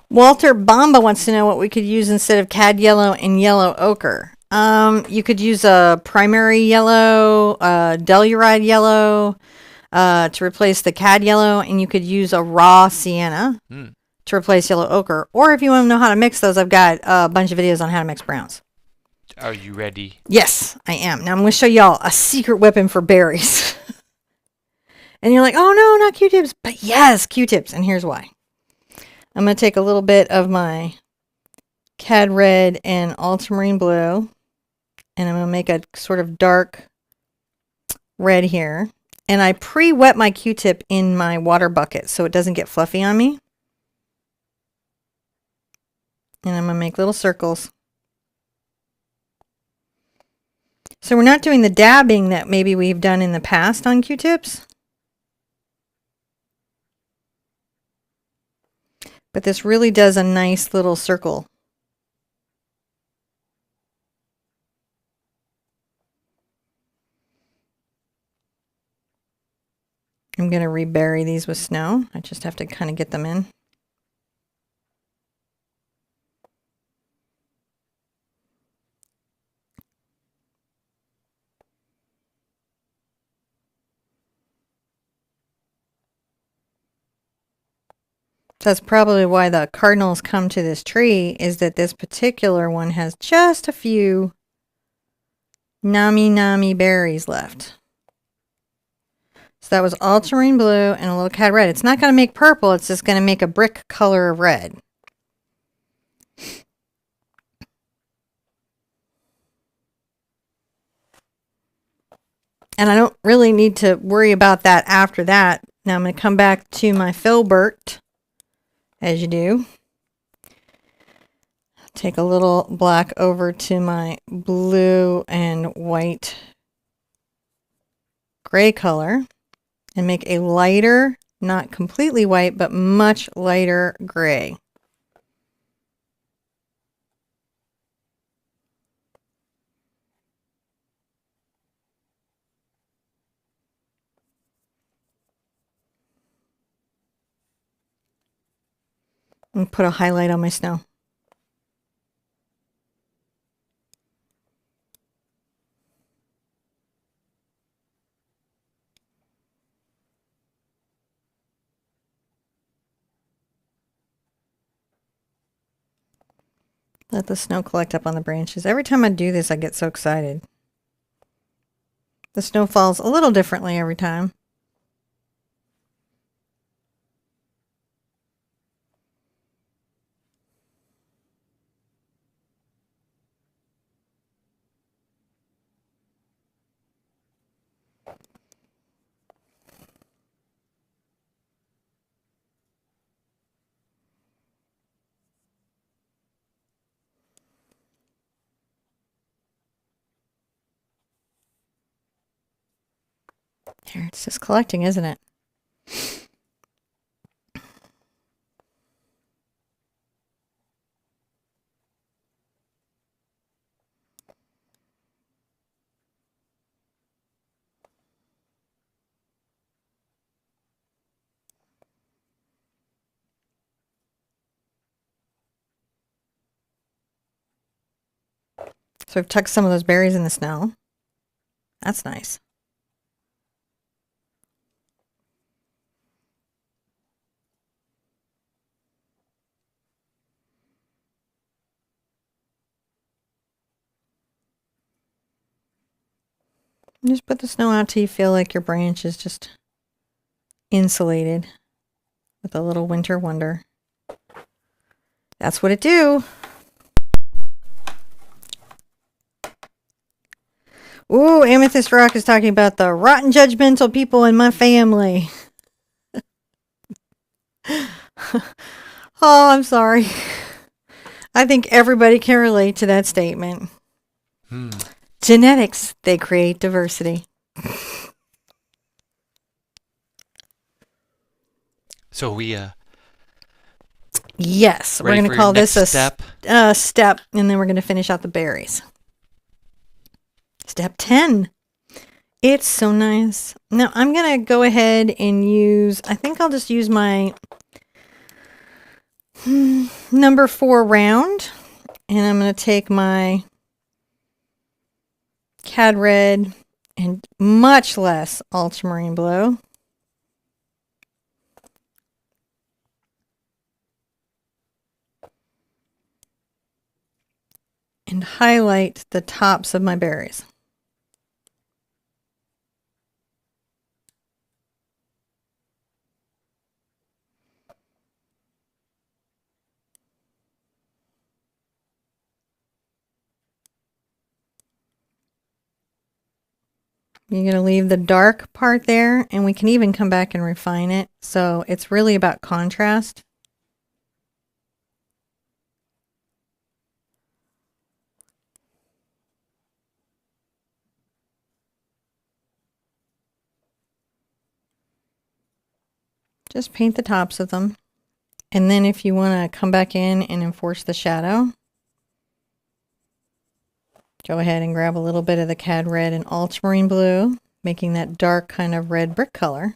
Walter Bamba wants to know what we could use instead of cad yellow and yellow ochre. You could use a primary yellow, Telluride yellow to replace the cad yellow, and you could use a raw sienna to replace yellow ochre. Or if you want to know how to mix those, I've got a bunch of videos on how to mix browns. Are you ready? Yes, I am. Now I'm going to show y'all a secret weapon for berries. And you're like, oh no, not Q-tips. But yes, Q-tips. And here's why. I'm going to take a little bit of my Cad Red and Ultramarine Blue. And I'm going to make a sort of dark red here. And I pre-wet my Q-tip in my water bucket so it doesn't get fluffy on me. And I'm going to make little circles. So we're not doing the dabbing that maybe we've done in the past on Q-tips. But this really does a nice little circle. I'm going to rebury these with snow. I just have to kind of get them in. That's probably why the cardinals come to this tree, is that this particular one has just a few nami berries left. So that was ultramarine blue and a little cad red. It's not going to make purple, it's just going to make a brick color of red. And I don't really need to worry about that after that. Now I'm going to come back to my filbert, as you do. Take a little black over to my blue and white gray color and make a lighter, not completely white, but much lighter gray. And put a highlight on my snow. Let the snow collect up on the branches. Every time I do this, I get so excited. The snow falls a little differently every time. Here, it's just collecting, isn't it? So I've tucked some of those berries in the snow. That's nice. Just put the snow out till you feel like your branch is just insulated with a little winter wonder. That's what it do. Ooh, Amethyst Rock is talking about the rotten judgmental people in my family. Oh, I'm sorry. I think everybody can relate to that statement. Genetics, they create diversity. So we yes, we're going to call this a step, and then we're going to finish out the berries. Step 10. It's so nice. Now I'm going to go ahead and use, I think I'll just use my number 4 round, and I'm going to take my cad red and much less ultramarine blue. And highlight the tops of my berries. You're going to leave the dark part there, and we can even come back and refine it. So it's really about contrast. Just paint the tops of them. And then if you want to come back in and enforce the shadow, go ahead and grab a little bit of the Cad Red and Ultramarine blue, making that dark kind of red brick color.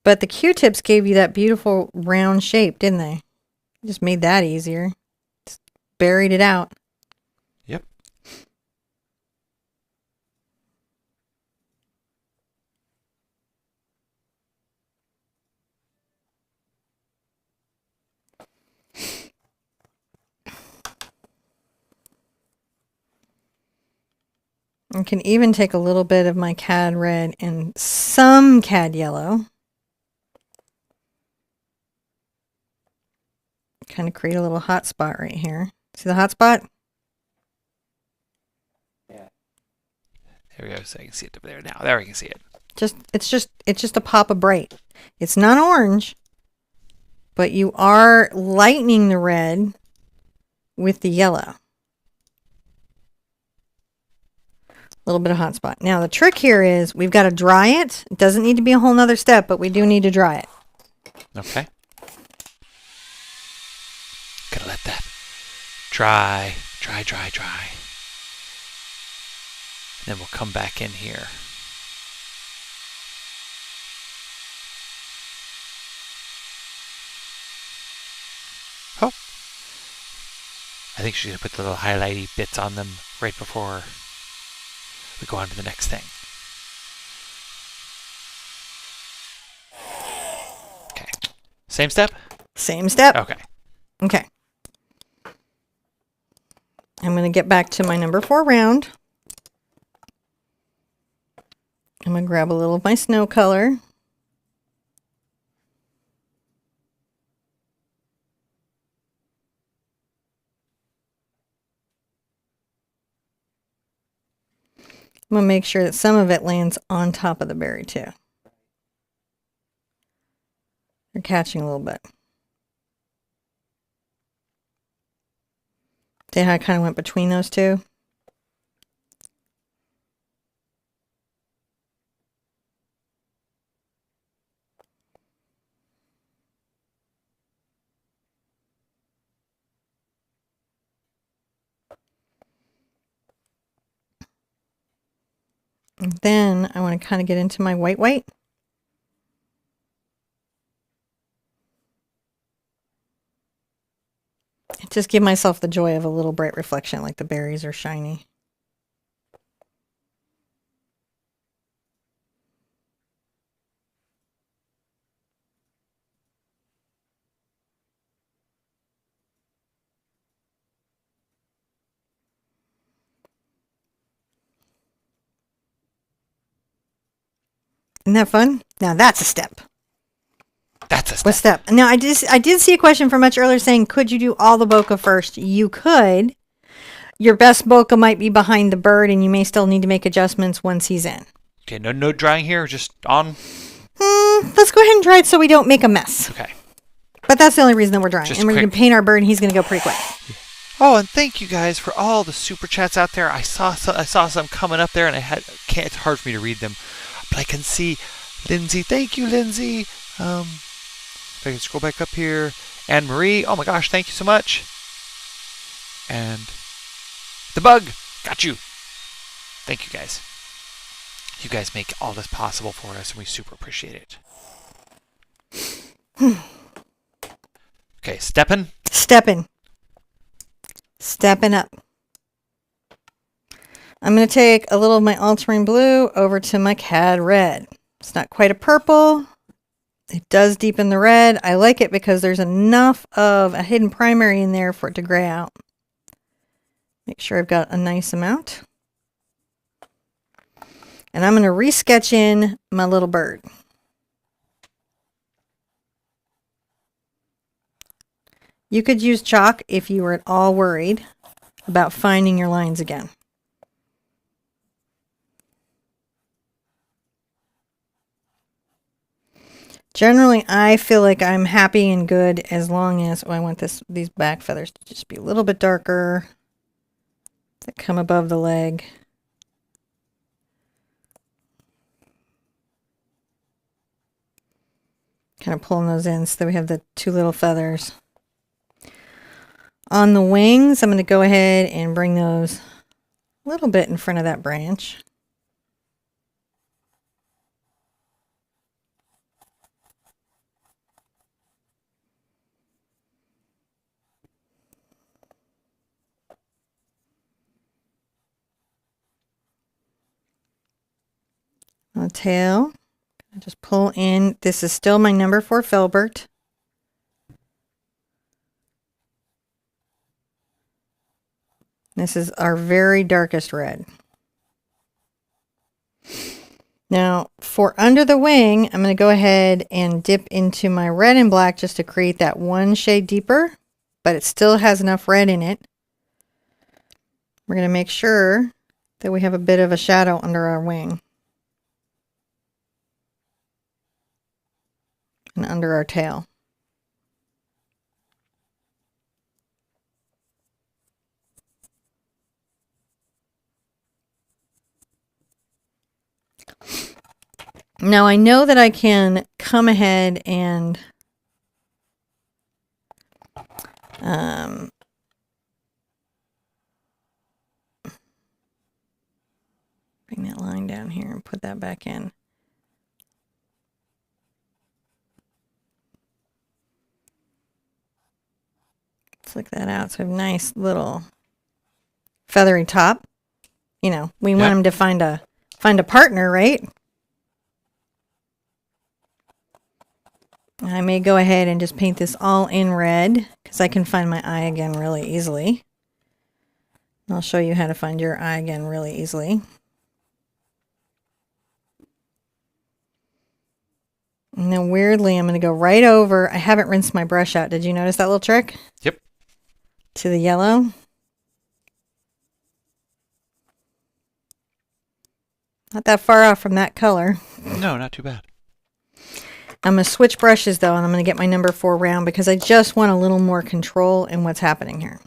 But the Q-tips gave you that beautiful round shape, didn't they? Just made that easier. Just buried it out. Yep. I can even take a little bit of my Cad Red and some Cad Yellow. Kind of create a little hot spot right here. See the hot spot? Yeah. There we go. So I can see it up there now. There we can see it. It's just a pop of bright. It's not orange, but you are lightening the red with the yellow. A little bit of hot spot. Now the trick here is we've got to dry it. It doesn't need to be a whole nother step, but we do need to dry it. Okay. Gotta let that dry. And then we'll come back in here. Oh. I think she's gonna put the little highlighty bits on them right before we go on to the next thing. Okay. Same step? Same step. Okay. Okay. I'm going to get back to my number 4 round. I'm going to grab a little of my snow color. I'm going to make sure that some of it lands on top of the berry too. They're catching a little bit. See how I kind of went between those two? And then I want to kind of get into my white. Just give myself the joy of a little bright reflection, like the berries are shiny. Isn't that fun? Now that's a step. That's a step. What step? Now I did see a question from much earlier saying, could you do all the bokeh first? You could. Your best bokeh might be behind the bird, and you may still need to make adjustments once he's in. Okay, no drying here, just on. Let's go ahead and dry it so we don't make a mess. Okay. But that's the only reason that we're drying. Just and we're going to paint our bird, and he's going to go pretty quick. Oh, and thank you guys for all the super chats out there. I saw some coming up there, and it's hard for me to read them, but I can see Lindsay. Thank you, Lindsay. If I can scroll back up here, Anne Marie. Oh my gosh, thank you so much. And the bug, got you. Thank you guys. You guys make all this possible for us, and we super appreciate it. Okay, stepping up. I'm going to take a little of my Ultramarine blue over to my Cad Red. It's not quite a purple. It does deepen the red. I like it because there's enough of a hidden primary in there for it to gray out. Make sure I've got a nice amount. And I'm going to resketch in my little bird. You could use chalk if you were at all worried about finding your lines again. Generally, I feel like I'm happy and good as long as I want these back feathers to just be a little bit darker, that come above the leg. kind of pulling those in so that we have the two little feathers. On the wings, I'm going to go ahead and bring those a little bit in front of that branch. On the tail, I just pull in. This is still my number 4 filbert. This is our very darkest red. Now, for under the wing, I'm going to go ahead and dip into my red and black just to create that one shade deeper, but it still has enough red in it. We're going to make sure that we have a bit of a shadow under our wing and under our tail. Now I know that I can come ahead and bring that line down here and put that back in. Flick that out so we have a nice little feathery top. You know, we want them to find a partner, right? I may go ahead and just paint this all in red because I can find my eye again really easily. I'll show you how to find your eye again really easily. And then weirdly, I'm going to go right over. I haven't rinsed my brush out. Did you notice that little trick? Yep. To the yellow. Not that far off from that color. No, not too bad. I'm going to switch brushes though, and I'm going to get my number 4 round because I just want a little more control in what's happening here.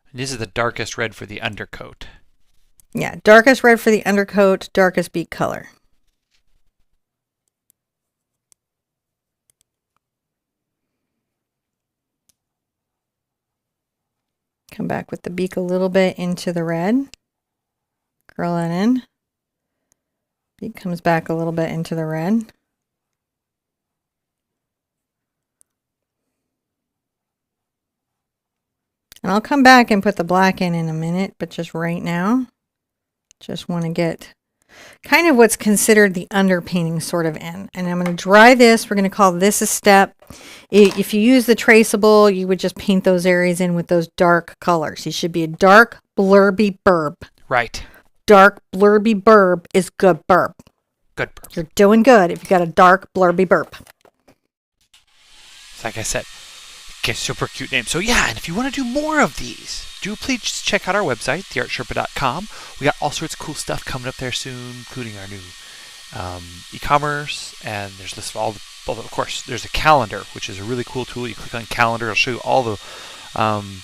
And this is the darkest red for the undercoat. Yeah, darkest red for the undercoat, darkest beak color. Come back with the beak a little bit into the red. Curl that in. Beak comes back a little bit into the red. And I'll come back and put the black in a minute, but just right now, just want to get kind of what's considered the underpainting sort of in. And I'm going to dry this. We're going to call this a step. If you use the traceable, you would just paint those areas in with those dark colors. You should be a dark blurby burb. Right. Dark blurby burb is good burb. Good burb. You're doing good if you got a dark blurby burb. Like I said, get super cute name. So yeah, and if you want to do more of these, do please check out our website, theartsherpa.com. We got all sorts of cool stuff coming up there soon, including our new e-commerce, and there's this all the, of course, there's a calendar, which is a really cool tool. You click on calendar, it'll show you all the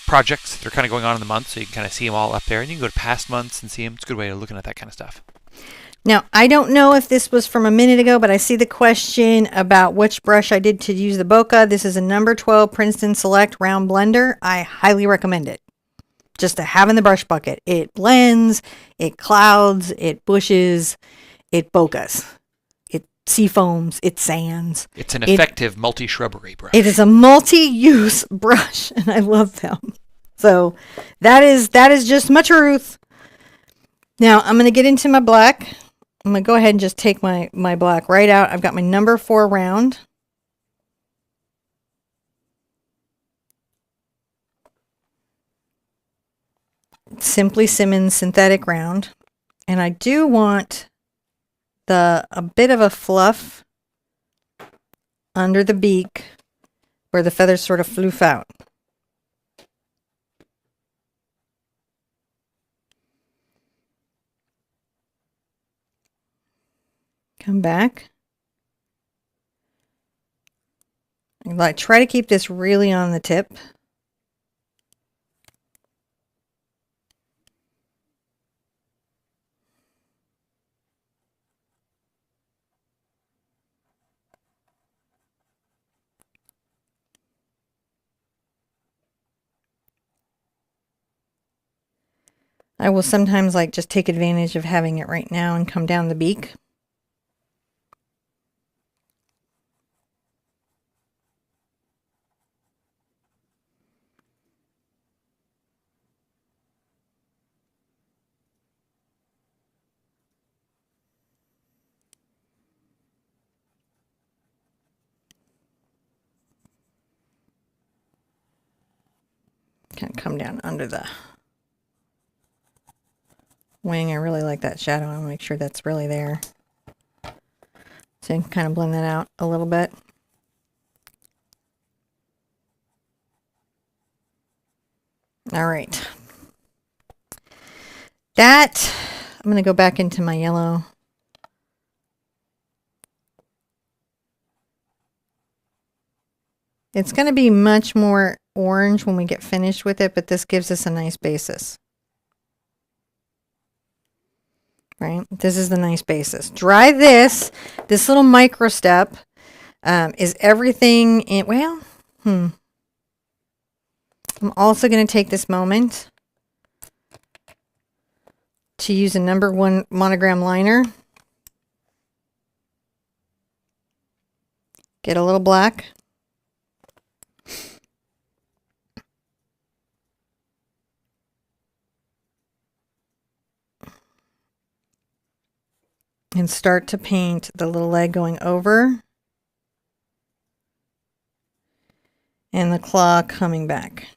projects that are kind of going on in the month, so you can kind of see them all up there, and you can go to past months and see them. It's a good way of looking at that kind of stuff. Now, I don't know if this was from a minute ago, but I see the question about which brush I did to use the bokeh. This is a number 12 Princeton Select Round Blender. I highly recommend it. Just to have in the brush bucket. It blends, it clouds, it bushes, it bokehs. It sea foams, it sands. It's an effective multi-shrubbery brush. It is a multi-use brush, and I love them. So that is just my truth. Now, I'm going to get into my black. I'm going to go ahead and just take my black right out. I've got my number 4 round. Simply Simmons synthetic round. And I do want a bit of a fluff under the beak where the feathers sort of floof out. Come back. I try to keep this really on the tip. I will sometimes like just take advantage of having it right now and come down the beak. Kind of come down under the wing. I really like that shadow. I want to make sure that's really there. So you can kind of blend that out a little bit. All right. That, I'm going to go back into my yellow. It's going to be much more orange when we get finished with it, but this gives us a nice basis. Right? This is the nice basis. Dry this. This little micro step is everything in, well, I'm also going to take this moment to use a #1 monogram liner. Get a little black. And start to paint the little leg going over and the claw coming back.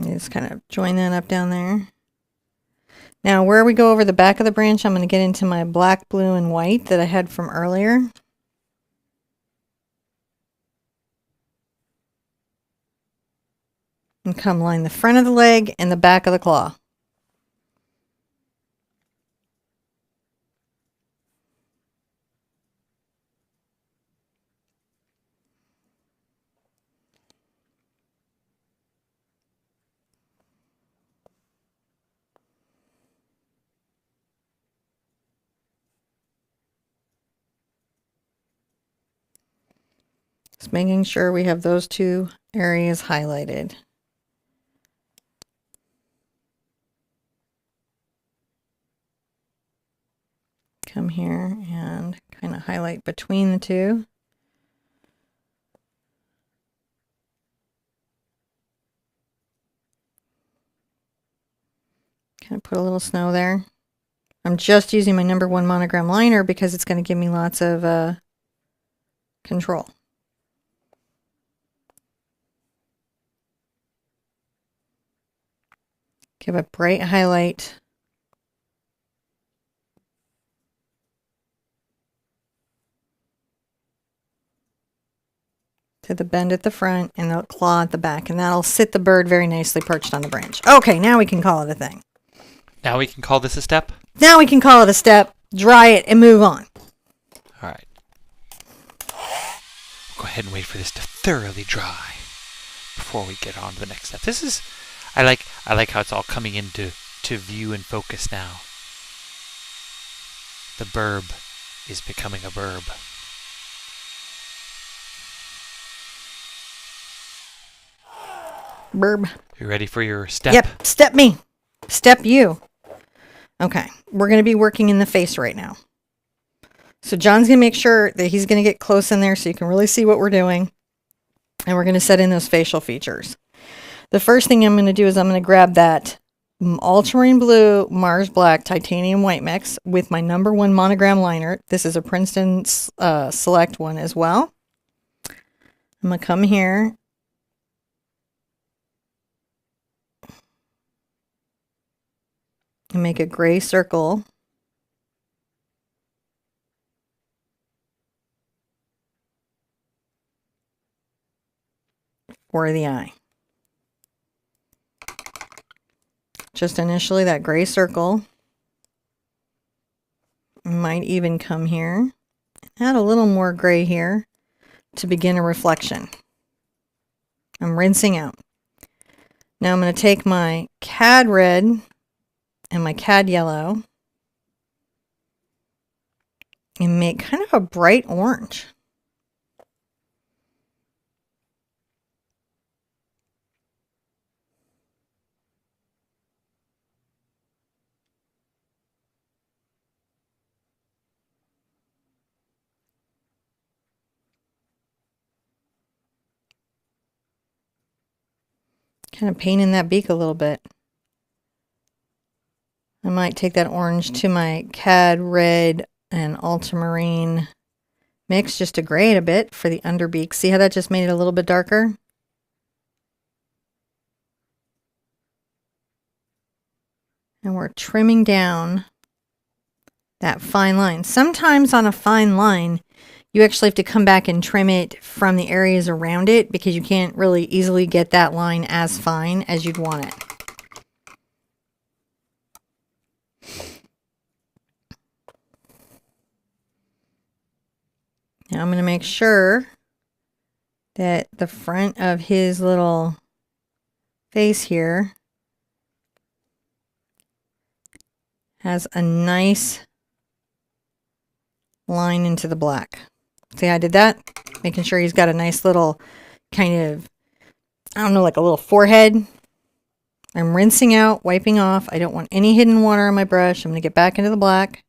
Just kind of join that up down there. Now where we go over the back of the branch, I'm going to get into my black, blue, and white that I had from earlier. And come line the front of the leg and the back of the claw. Just making sure we have those two areas highlighted. Come here and kind of highlight between the two. Kind of put a little snow there. I'm just using my #1 monogram liner because it's going to give me lots of control. Give a bright highlight. To the bend at the front and the claw at the back. And that'll sit the bird very nicely perched on the branch. Okay, now we can call it a thing. Now we can call this a step? Now we can call it a step, dry it, and move on. All right. Go ahead and wait for this to thoroughly dry before we get on to the next step. This is, I like how it's all coming into view and focus now. The burb is becoming a burb. Burb. You ready for your step? Yep, step me. Step you. Okay, we're going to be working in the face right now. So John's going to make sure that he's going to get close in there so you can really see what we're doing. And we're going to set in those facial features. The first thing I'm going to do is I'm going to grab that Ultramarine Blue, Mars Black, Titanium White mix with my #1 monogram liner. This is a Princeton Select one as well. I'm going to come here. And make a gray circle for the eye. Just initially that gray circle. Might even come here. Add a little more gray here to begin a reflection. I'm rinsing out. Now I'm going to take my Cad Red and my Cad Yellow and make kind of a bright orange. Kind of painting that beak a little bit. I might take that orange to my Cad Red and Ultramarine mix just to gray it a bit for the underbeak. See how that just made it a little bit darker? And we're trimming down that fine line. Sometimes on a fine line, you actually have to come back and trim it from the areas around it because you can't really easily get that line as fine as you'd want it. Now I'm going to make sure that the front of his little face here has a nice line into the black. See how I did that? Making sure he's got a nice little kind of, I don't know, like a little forehead. I'm rinsing out, wiping off. I don't want any hidden water on my brush. I'm going to get back into the black.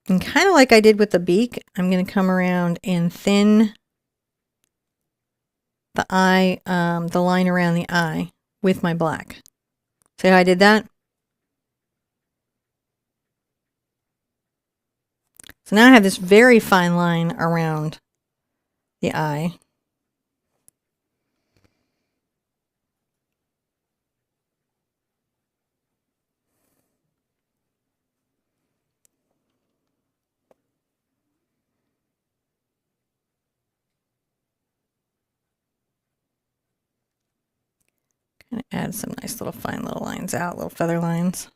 And kind of like I did with the beak, I'm going to come around and thin the eye, the line around the eye with my black. See how I did that? So now I have this very fine line around the eye. Kind of add some nice little fine little lines out, little feather lines.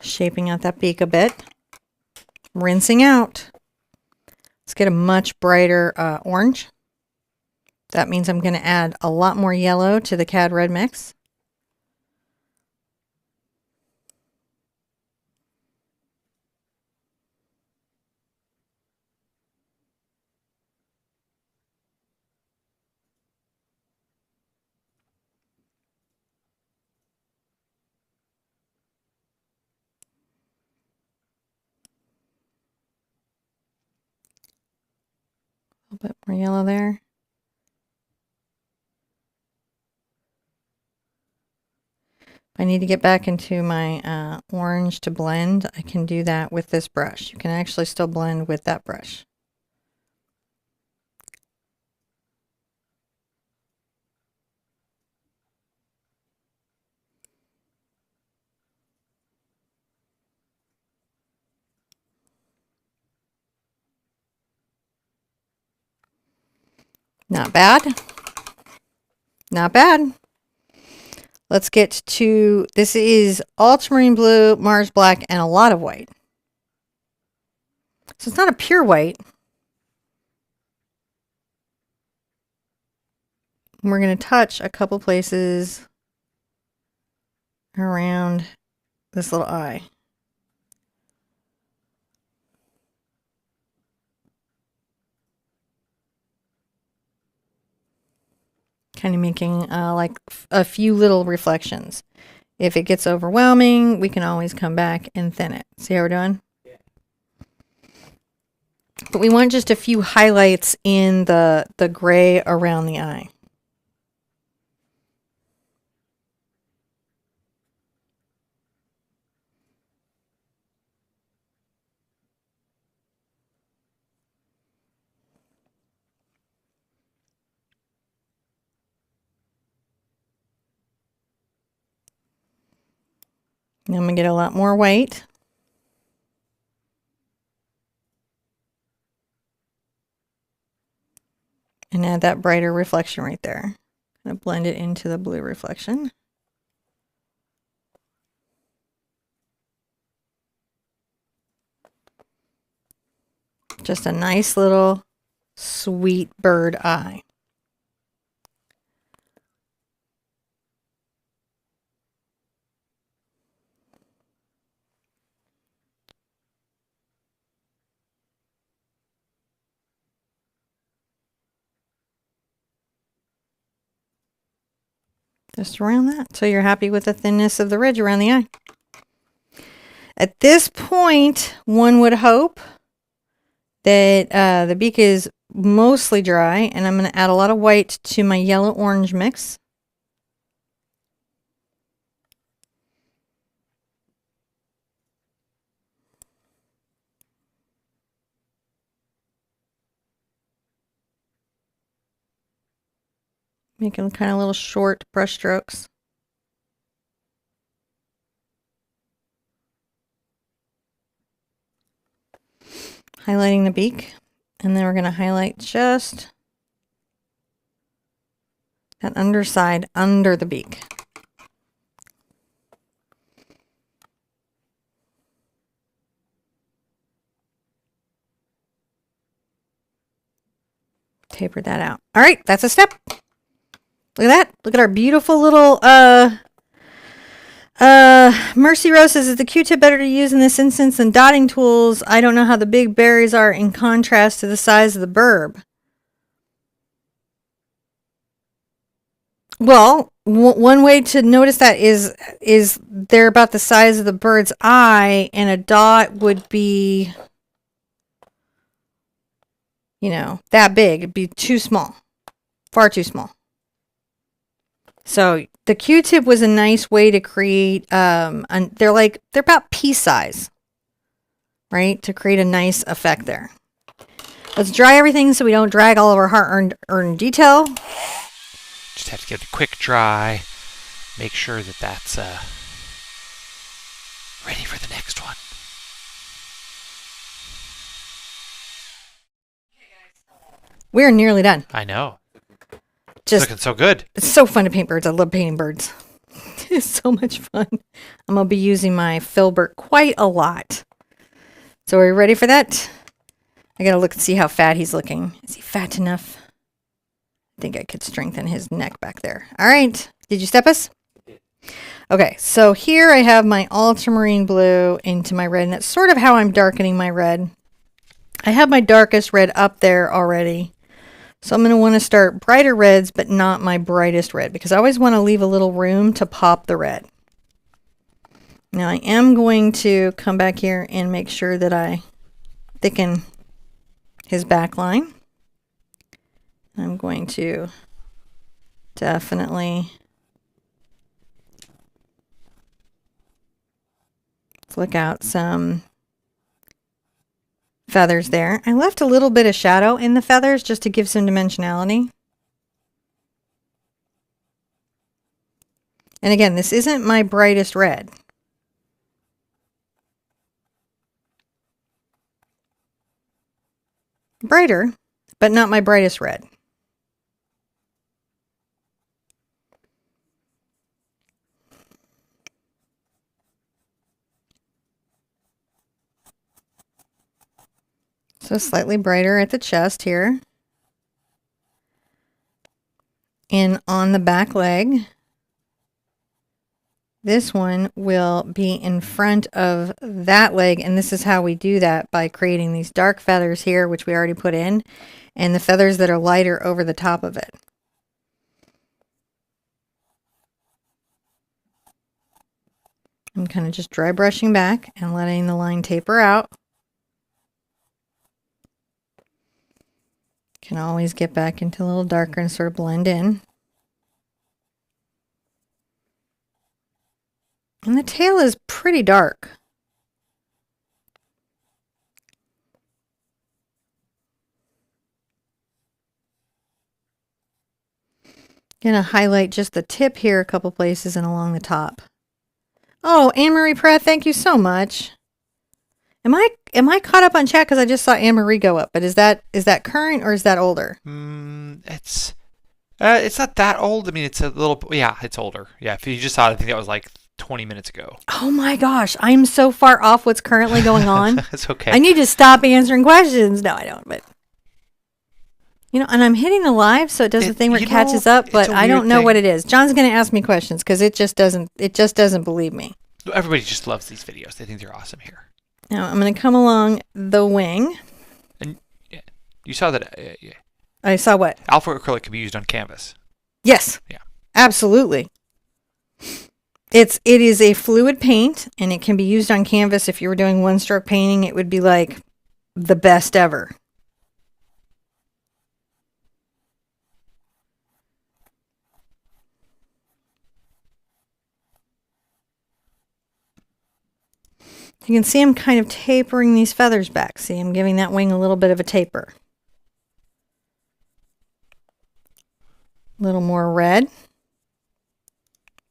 Shaping out that beak a bit. Rinsing out. Let's get a much brighter orange. That means I'm going to add a lot more yellow to the Cad Red mix. A little bit more yellow there. If I need to get back into my orange to blend, I can do that with this brush. You can actually still blend with that brush. Not bad. Not bad. Let's get to, this is ultramarine blue, Mars black, and a lot of white. So it's not a pure white. We're going to touch a couple places around this little eye. Kind of making like a few little reflections. If it gets overwhelming, we can always come back and thin it. See how we're doing? Yeah. But we want just a few highlights in the gray around the eye. Now I'm going to get a lot more white. And add that brighter reflection right there. Gonna blend it into the blue reflection. Just a nice little sweet bird eye. Just around that, so you're happy with the thinness of the ridge around the eye. At this point, one would hope that the beak is mostly dry, and I'm going to add a lot of white to my yellow-orange mix. Making kind of little short brush strokes. Highlighting the beak, and then we're going to highlight just that underside under the beak. Taper that out. All right, that's a step. Look at that. Look at our beautiful little Mercy Rose says, is the Q-tip better to use in this instance than dotting tools? I don't know how the big berries are in contrast to the size of the burb. Well, one way to notice that is they're about the size of the bird's eye, and a dot would be, you know, that big. It'd be too small. Far too small. So the Q-tip was a nice way to create, they're about pea size, right? To create a nice effect there. Let's dry everything so we don't drag all of our hard-earned detail. Just have to get a quick dry. Make sure that that's ready for the next one. We're nearly done. I know. Just looking so good. It's so fun to paint birds. I love painting birds. It's so much fun. I'm going to be using my filbert quite a lot. So are you ready for that? I got to look and see how fat he's looking. Is he fat enough? I think I could strengthen his neck back there. All right. Did you step us? Okay. So here I have my ultramarine blue into my red, and that's sort of how I'm darkening my red. I have my darkest red up there already. So I'm going to want to start brighter reds, but not my brightest red, because I always want to leave a little room to pop the red. Now I am going to come back here and make sure that I thicken his back line. I'm going to definitely flick out some feathers there. I left a little bit of shadow in the feathers just to give some dimensionality. And again, this isn't my brightest red. Brighter, but not my brightest red. So slightly brighter at the chest here. And on the back leg, this one will be in front of that leg. And this is how we do that, by creating these dark feathers here, which we already put in, and the feathers that are lighter over the top of it. I'm kind of just dry brushing back and letting the line taper out. Can always get back into a little darker and sort of blend in. And the tail is pretty dark. Gonna highlight just the tip here a couple places and along the top. Oh, Anne-Marie Pratt, thank you so much. Am I caught up on chat because I just saw Anne-Marie go up? But is that current or is that older? It's not that old. I mean, it's a little. Yeah, it's older. Yeah, if you just saw it, I think that was like 20 minutes ago. Oh my gosh, I'm so far off what's currently going on. It's okay. I need to stop answering questions. No, I don't, but and I'm hitting the live, so it does the thing where it catches up, but I don't know what it is. John's going to ask me questions because it just doesn't believe me. Everybody just loves these videos. They think they're awesome here. Now I'm going to come along the wing. And yeah, you saw that. Yeah. I saw what? Alpha acrylic can be used on canvas. Yes. Yeah. Absolutely. It is a fluid paint, and it can be used on canvas. If you were doing one-stroke painting, it would be like the best ever. You can see I'm kind of tapering these feathers back. See, I'm giving that wing a little bit of a taper. A little more red.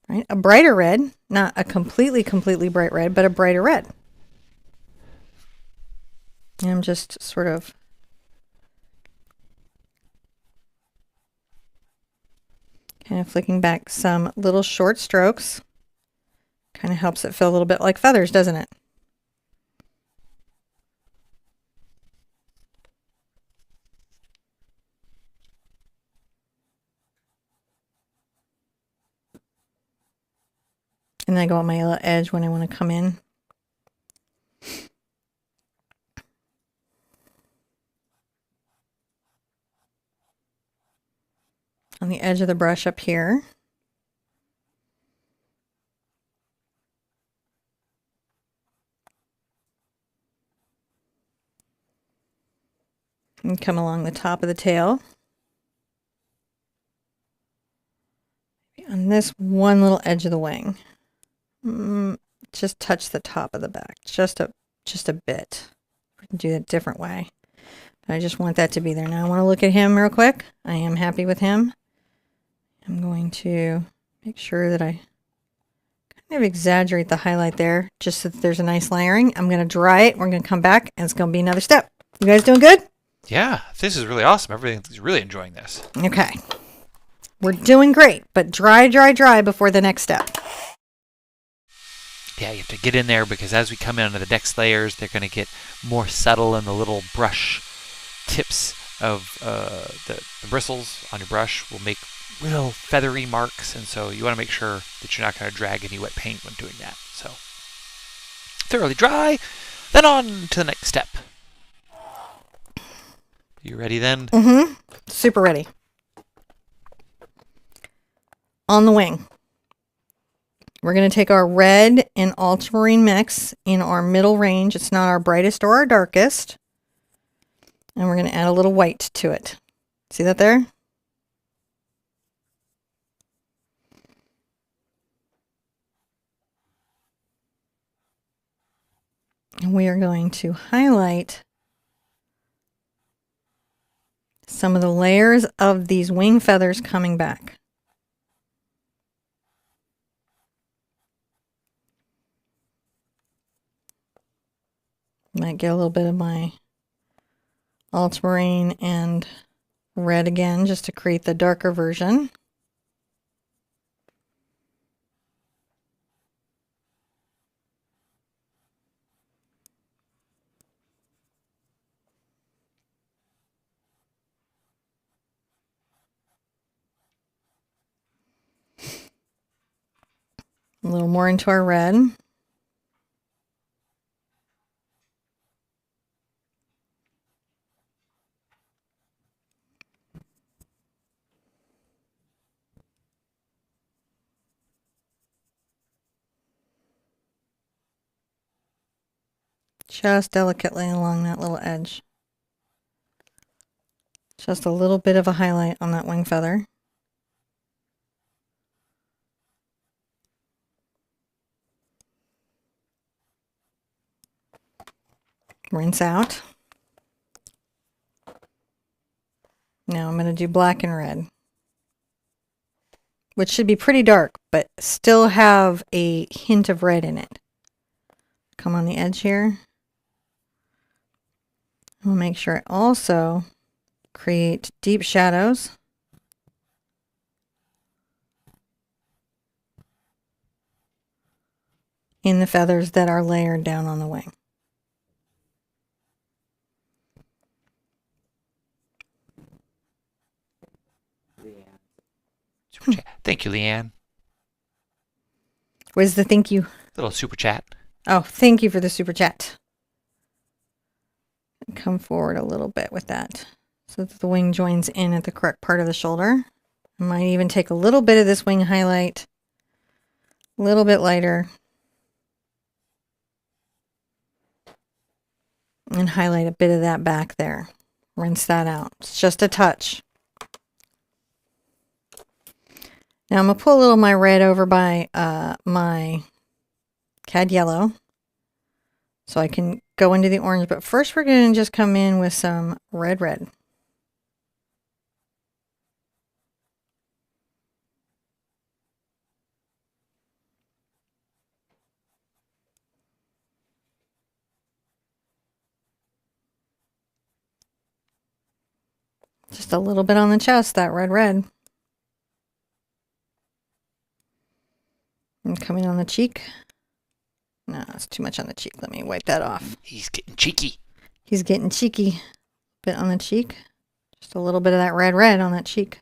Right? A brighter red. Not a completely bright red, but a brighter red. And I'm just sort of kind of flicking back some little short strokes. Kind of helps it feel a little bit like feathers, doesn't it? And then I go on my little edge when I want to come in. On the edge of the brush up here. And come along the top of the tail. On this one little edge of the wing. Just touch the top of the back. Just a bit. We can do it a different way. But I just want that to be there. Now I want to look at him real quick. I am happy with him. I'm going to make sure that I kind of exaggerate the highlight there, just so that there's a nice layering. I'm going to dry it. We're going to come back, and it's going to be another step. You guys doing good? Yeah, this is really awesome. Everybody's really enjoying this. Okay. We're doing great, but dry before the next step. Yeah, you have to get in there because as we come in under the next layers, they're going to get more subtle, and the little brush tips of the bristles on your brush will make real feathery marks, and so you want to make sure that you're not going to drag any wet paint when doing that. So thoroughly dry, then on to the next step. You ready then? Mm-hmm. Super ready. On the wing. We're going to take our red and ultramarine mix in our middle range. It's not our brightest or our darkest. And we're going to add a little white to it. See that there? And we are going to highlight some of the layers of these wing feathers coming back. Might get a little bit of my ultramarine and red again, just to create the darker version. A little more into our red. Just delicately along that little edge. Just a little bit of a highlight on that wing feather. Rinse out. Now I'm going to do black and red, which should be pretty dark, but still have a hint of red in it. Come on the edge here. We'll make sure I also create deep shadows in the feathers that are layered down on the wing. Super chat. Thank you, Leanne. Where's the thank you? Little super chat. Oh, thank you for the super chat. Come forward a little bit with that so that the wing joins in at the correct part of the shoulder. I might even take a little bit of this wing highlight, a little bit lighter, and highlight a bit of that back there. Rinse that out. It's just a touch. Now I'm going to pull a little of my red over by my cad yellow so I can go into the orange. But first we're going to just come in with some red. Just a little bit on the chest, that red. And coming on the cheek. No, it's too much on the cheek. Let me wipe that off. He's getting cheeky. He's getting cheeky. Bit on the cheek. Just a little bit of that red on that cheek.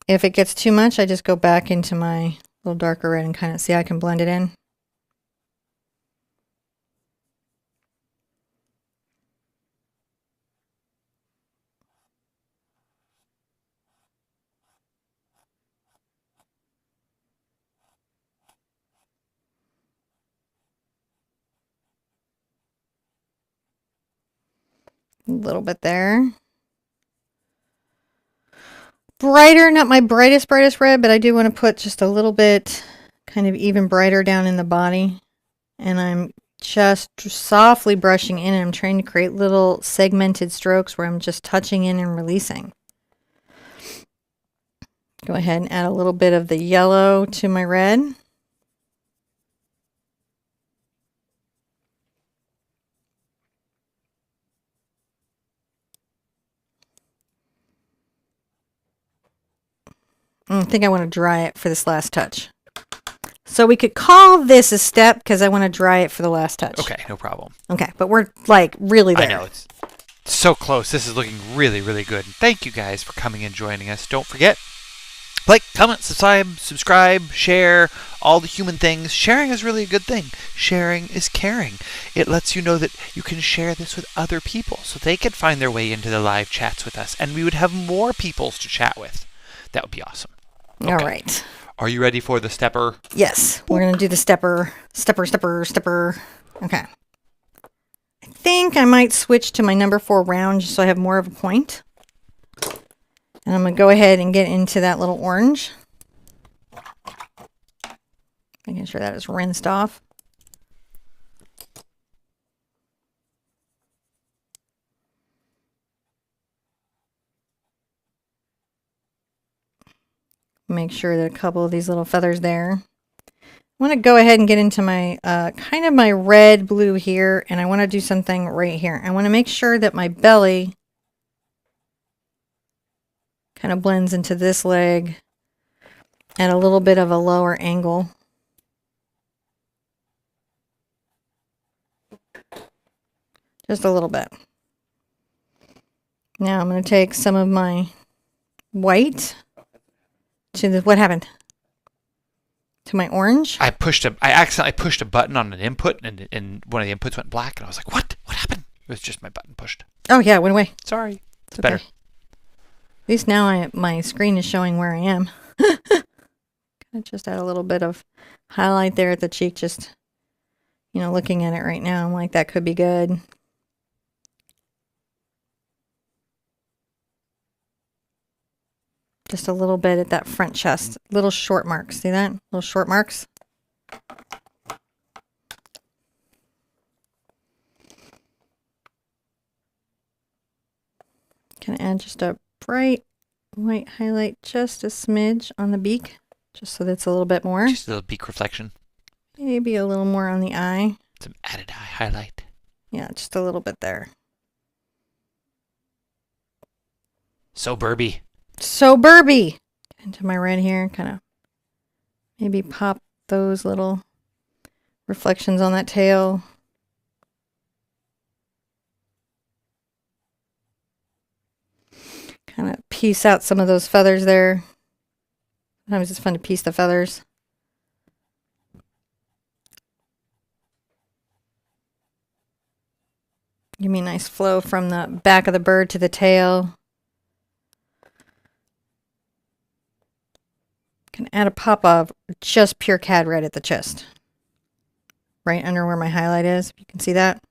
If it gets too much, I just go back into my little darker red and kind of see how I can blend it in. A little bit there. Brighter, not my brightest red, but I do want to put just a little bit kind of even brighter down in the body. And I'm just softly brushing in, and I'm trying to create little segmented strokes where I'm just touching in and releasing. Go ahead and add a little bit of the yellow to my red. I think I want to dry it for this last touch. So we could call this a step because I want to dry it for the last touch. Okay, no problem. Okay, but we're like really there. I know, it's so close. This is looking really, really good. Thank you guys for coming and joining us. Don't forget, like, comment, subscribe, share, all the human things. Sharing is really a good thing. Sharing is caring. It lets you know that you can share this with other people so they can find their way into the live chats with us, and we would have more peoples to chat with. That would be awesome. Okay. All right. Are you ready for the stepper? Yes, we're going to do the stepper. Okay. I think I might switch to my number 4 round just so I have more of a point. And I'm going to go ahead and get into that little orange. Making sure that is rinsed off. Make sure that a couple of these little feathers there. I want to go ahead and get into my kind of my red blue here, and I want to do something right here. I want to make sure that my belly kind of blends into this leg at a little bit of a lower angle. Just a little bit. Now I'm going to take some of my white to the, what happened? To my orange? I accidentally pushed a button on an input, and one of the inputs went black, and I was like, what? What happened? It was just my button pushed. Oh yeah, it went away. Sorry. It's okay. better. At least now my screen is showing where I am. Just add a little bit of highlight there at the cheek, just, you know, looking at it right now, I'm like, that could be good. Just a little bit at that front chest. Little short marks. See that? Little short marks. Can add just a bright white highlight, just a smidge on the beak, just so that's a little bit more. Just a little beak reflection. Maybe a little more on the eye. Some added eye highlight. Yeah, just a little bit there. So burby. So burby. Into my red here, kind of maybe pop those little reflections on that tail. Kind of piece out some of those feathers there. Sometimes it's fun to piece the feathers. Give me a nice flow from the back of the bird to the tail. Can add a pop of just pure cad red at the chest. Right under where my highlight is, if you can see that.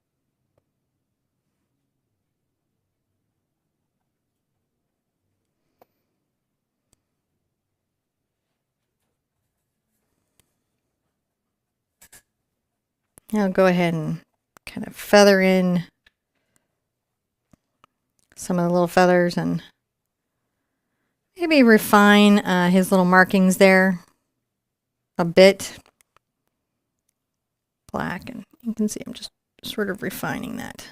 I'll go ahead and kind of feather in some of the little feathers and maybe refine his little markings there a bit. Black, and you can see I'm just sort of refining that.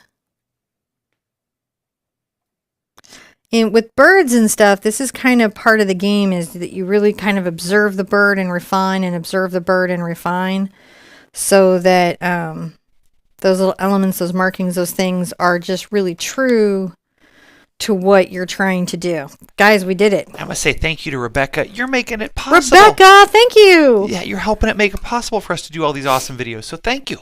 And with birds and stuff, this is kind of part of the game, is that you really kind of observe the bird and refine and observe the bird and refine, so that those little elements, those markings, those things are just really true to what you're trying to do. Guys, we did it. I must say thank you to Rebecca. You're making it possible. Rebecca, thank you. Yeah, you're helping it make it possible for us to do all these awesome videos. So thank you.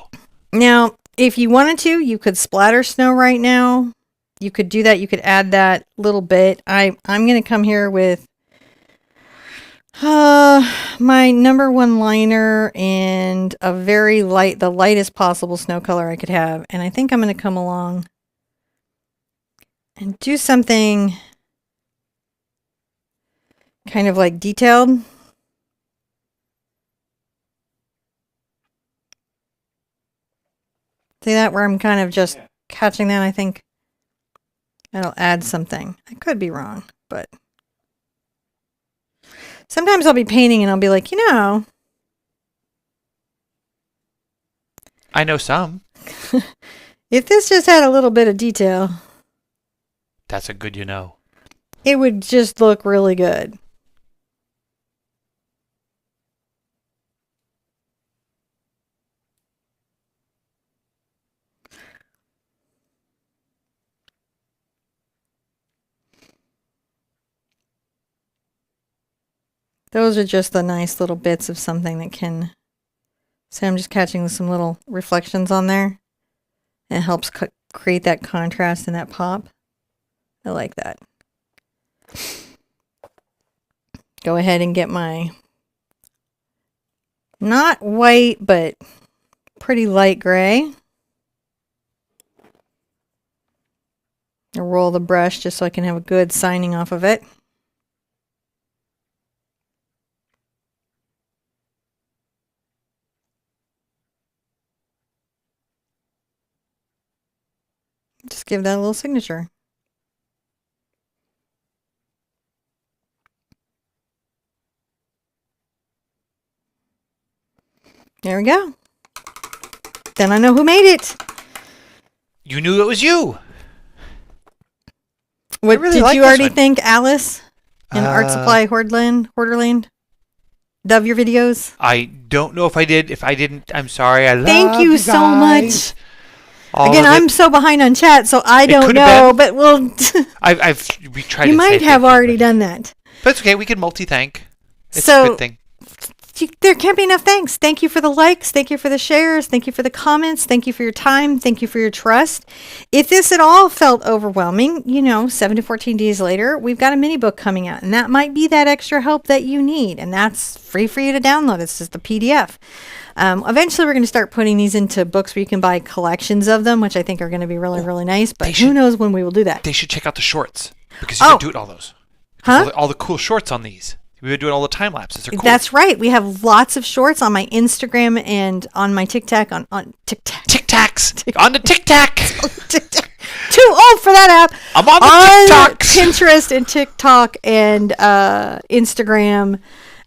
Now, if you wanted to, you could splatter snow right now. You could do that. You could add that little bit. I'm going to come here with my number one liner and a very light, the lightest possible snow color I could have. And I think I'm going to come along and do something kind of like detailed. See that, where I'm kind of just catching that? I think that'll add something. I could be wrong, but sometimes I'll be painting and I'll be like, I know some. if this just had a little bit of detail, That's a good it would just look really good. Those are just the nice little bits of something that can... So I'm just catching some little reflections on there. It helps create that contrast and that pop. I like that. Go ahead and get my... not white, but pretty light gray. I'll roll the brush just so I can have a good signing off of it. Just give that a little signature. There we go. Then I know who made it. You knew it was you. What really did like you this already one. think, Alice? In Art Supply Horderland? Of your videos? I don't know if I did. If I didn't, I'm sorry. I love Thank you so guys. much. All Again, of it. I'm so behind on chat, so I don't could know, have but we'll... we tried. you to might say have thank you, already done that. but it's okay. We can multi-thank. It's So- a good thing. There can't be enough thanks. Thank you for the likes. Thank you for the shares. Thank you for the comments. Thank you for your time. Thank you for your trust. If this at all felt overwhelming, 7 to 14 days later, we've got a mini book coming out, and that might be that extra help that you need, and that's free for you to download. It's just the PDF. Eventually, we're going to start putting these into books where you can buy collections of them, which I think are going to be really, really nice, but who knows when we will do that. They should check out the shorts because you can do it all those. Huh? All the cool shorts on these. We've been doing all the time lapses. They're cool. That's right. We have lots of shorts on my Instagram and on my TikTok. On TikTok. Tic-tacs. On the tic-tac. Too old for that app. I'm on the TikToks. Pinterest and TikTok and Instagram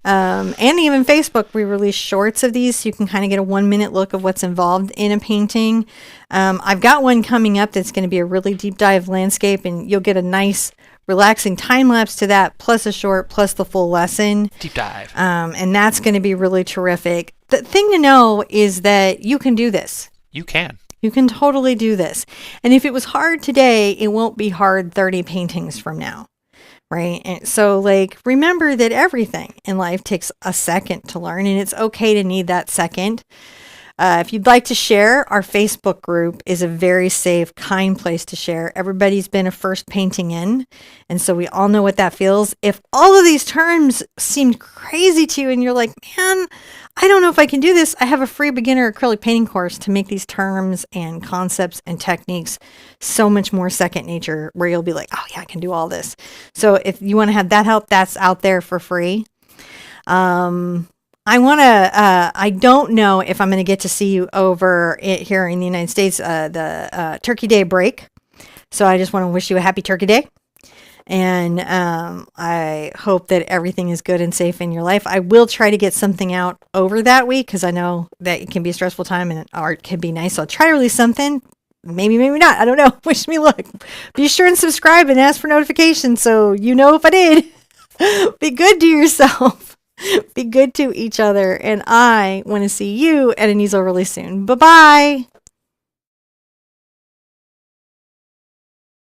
and even Facebook. We release shorts of these so you can kind of get a 1-minute look of what's involved in a painting. I've got one coming up that's going to be a really deep dive landscape, and you'll get a nice relaxing time lapse to that, plus a short, plus the full lesson. Deep dive. And that's going to be really terrific. The thing to know is that you can do this. You can. You can totally do this. And if it was hard today, it won't be hard 30 paintings from now. Right? And so, like, remember that everything in life takes a second to learn, and it's okay to need that second. If you'd like to share, our Facebook group is a very safe, kind place to share. Everybody's been a first painting in, and so we all know what that feels. If all of these terms seemed crazy to you and you're like, man, I don't know if I can do this, I have a free beginner acrylic painting course to make these terms and concepts and techniques so much more second nature, where you'll be like, oh yeah, I can do all this. So if you want to have that help, that's out there for free. I don't know if I'm going to get to see you over here in the United States, the Turkey Day break. So I just want to wish you a happy Turkey Day. And I hope that everything is good and safe in your life. I will try to get something out over that week, because I know that it can be a stressful time and art can be nice. So I'll try to release something. Maybe, maybe not. I don't know. Wish me luck. Be sure and subscribe and ask for notifications so you know if I did. Be good to yourself. Be good to each other. And I want to see you at an easel really soon. Bye-bye.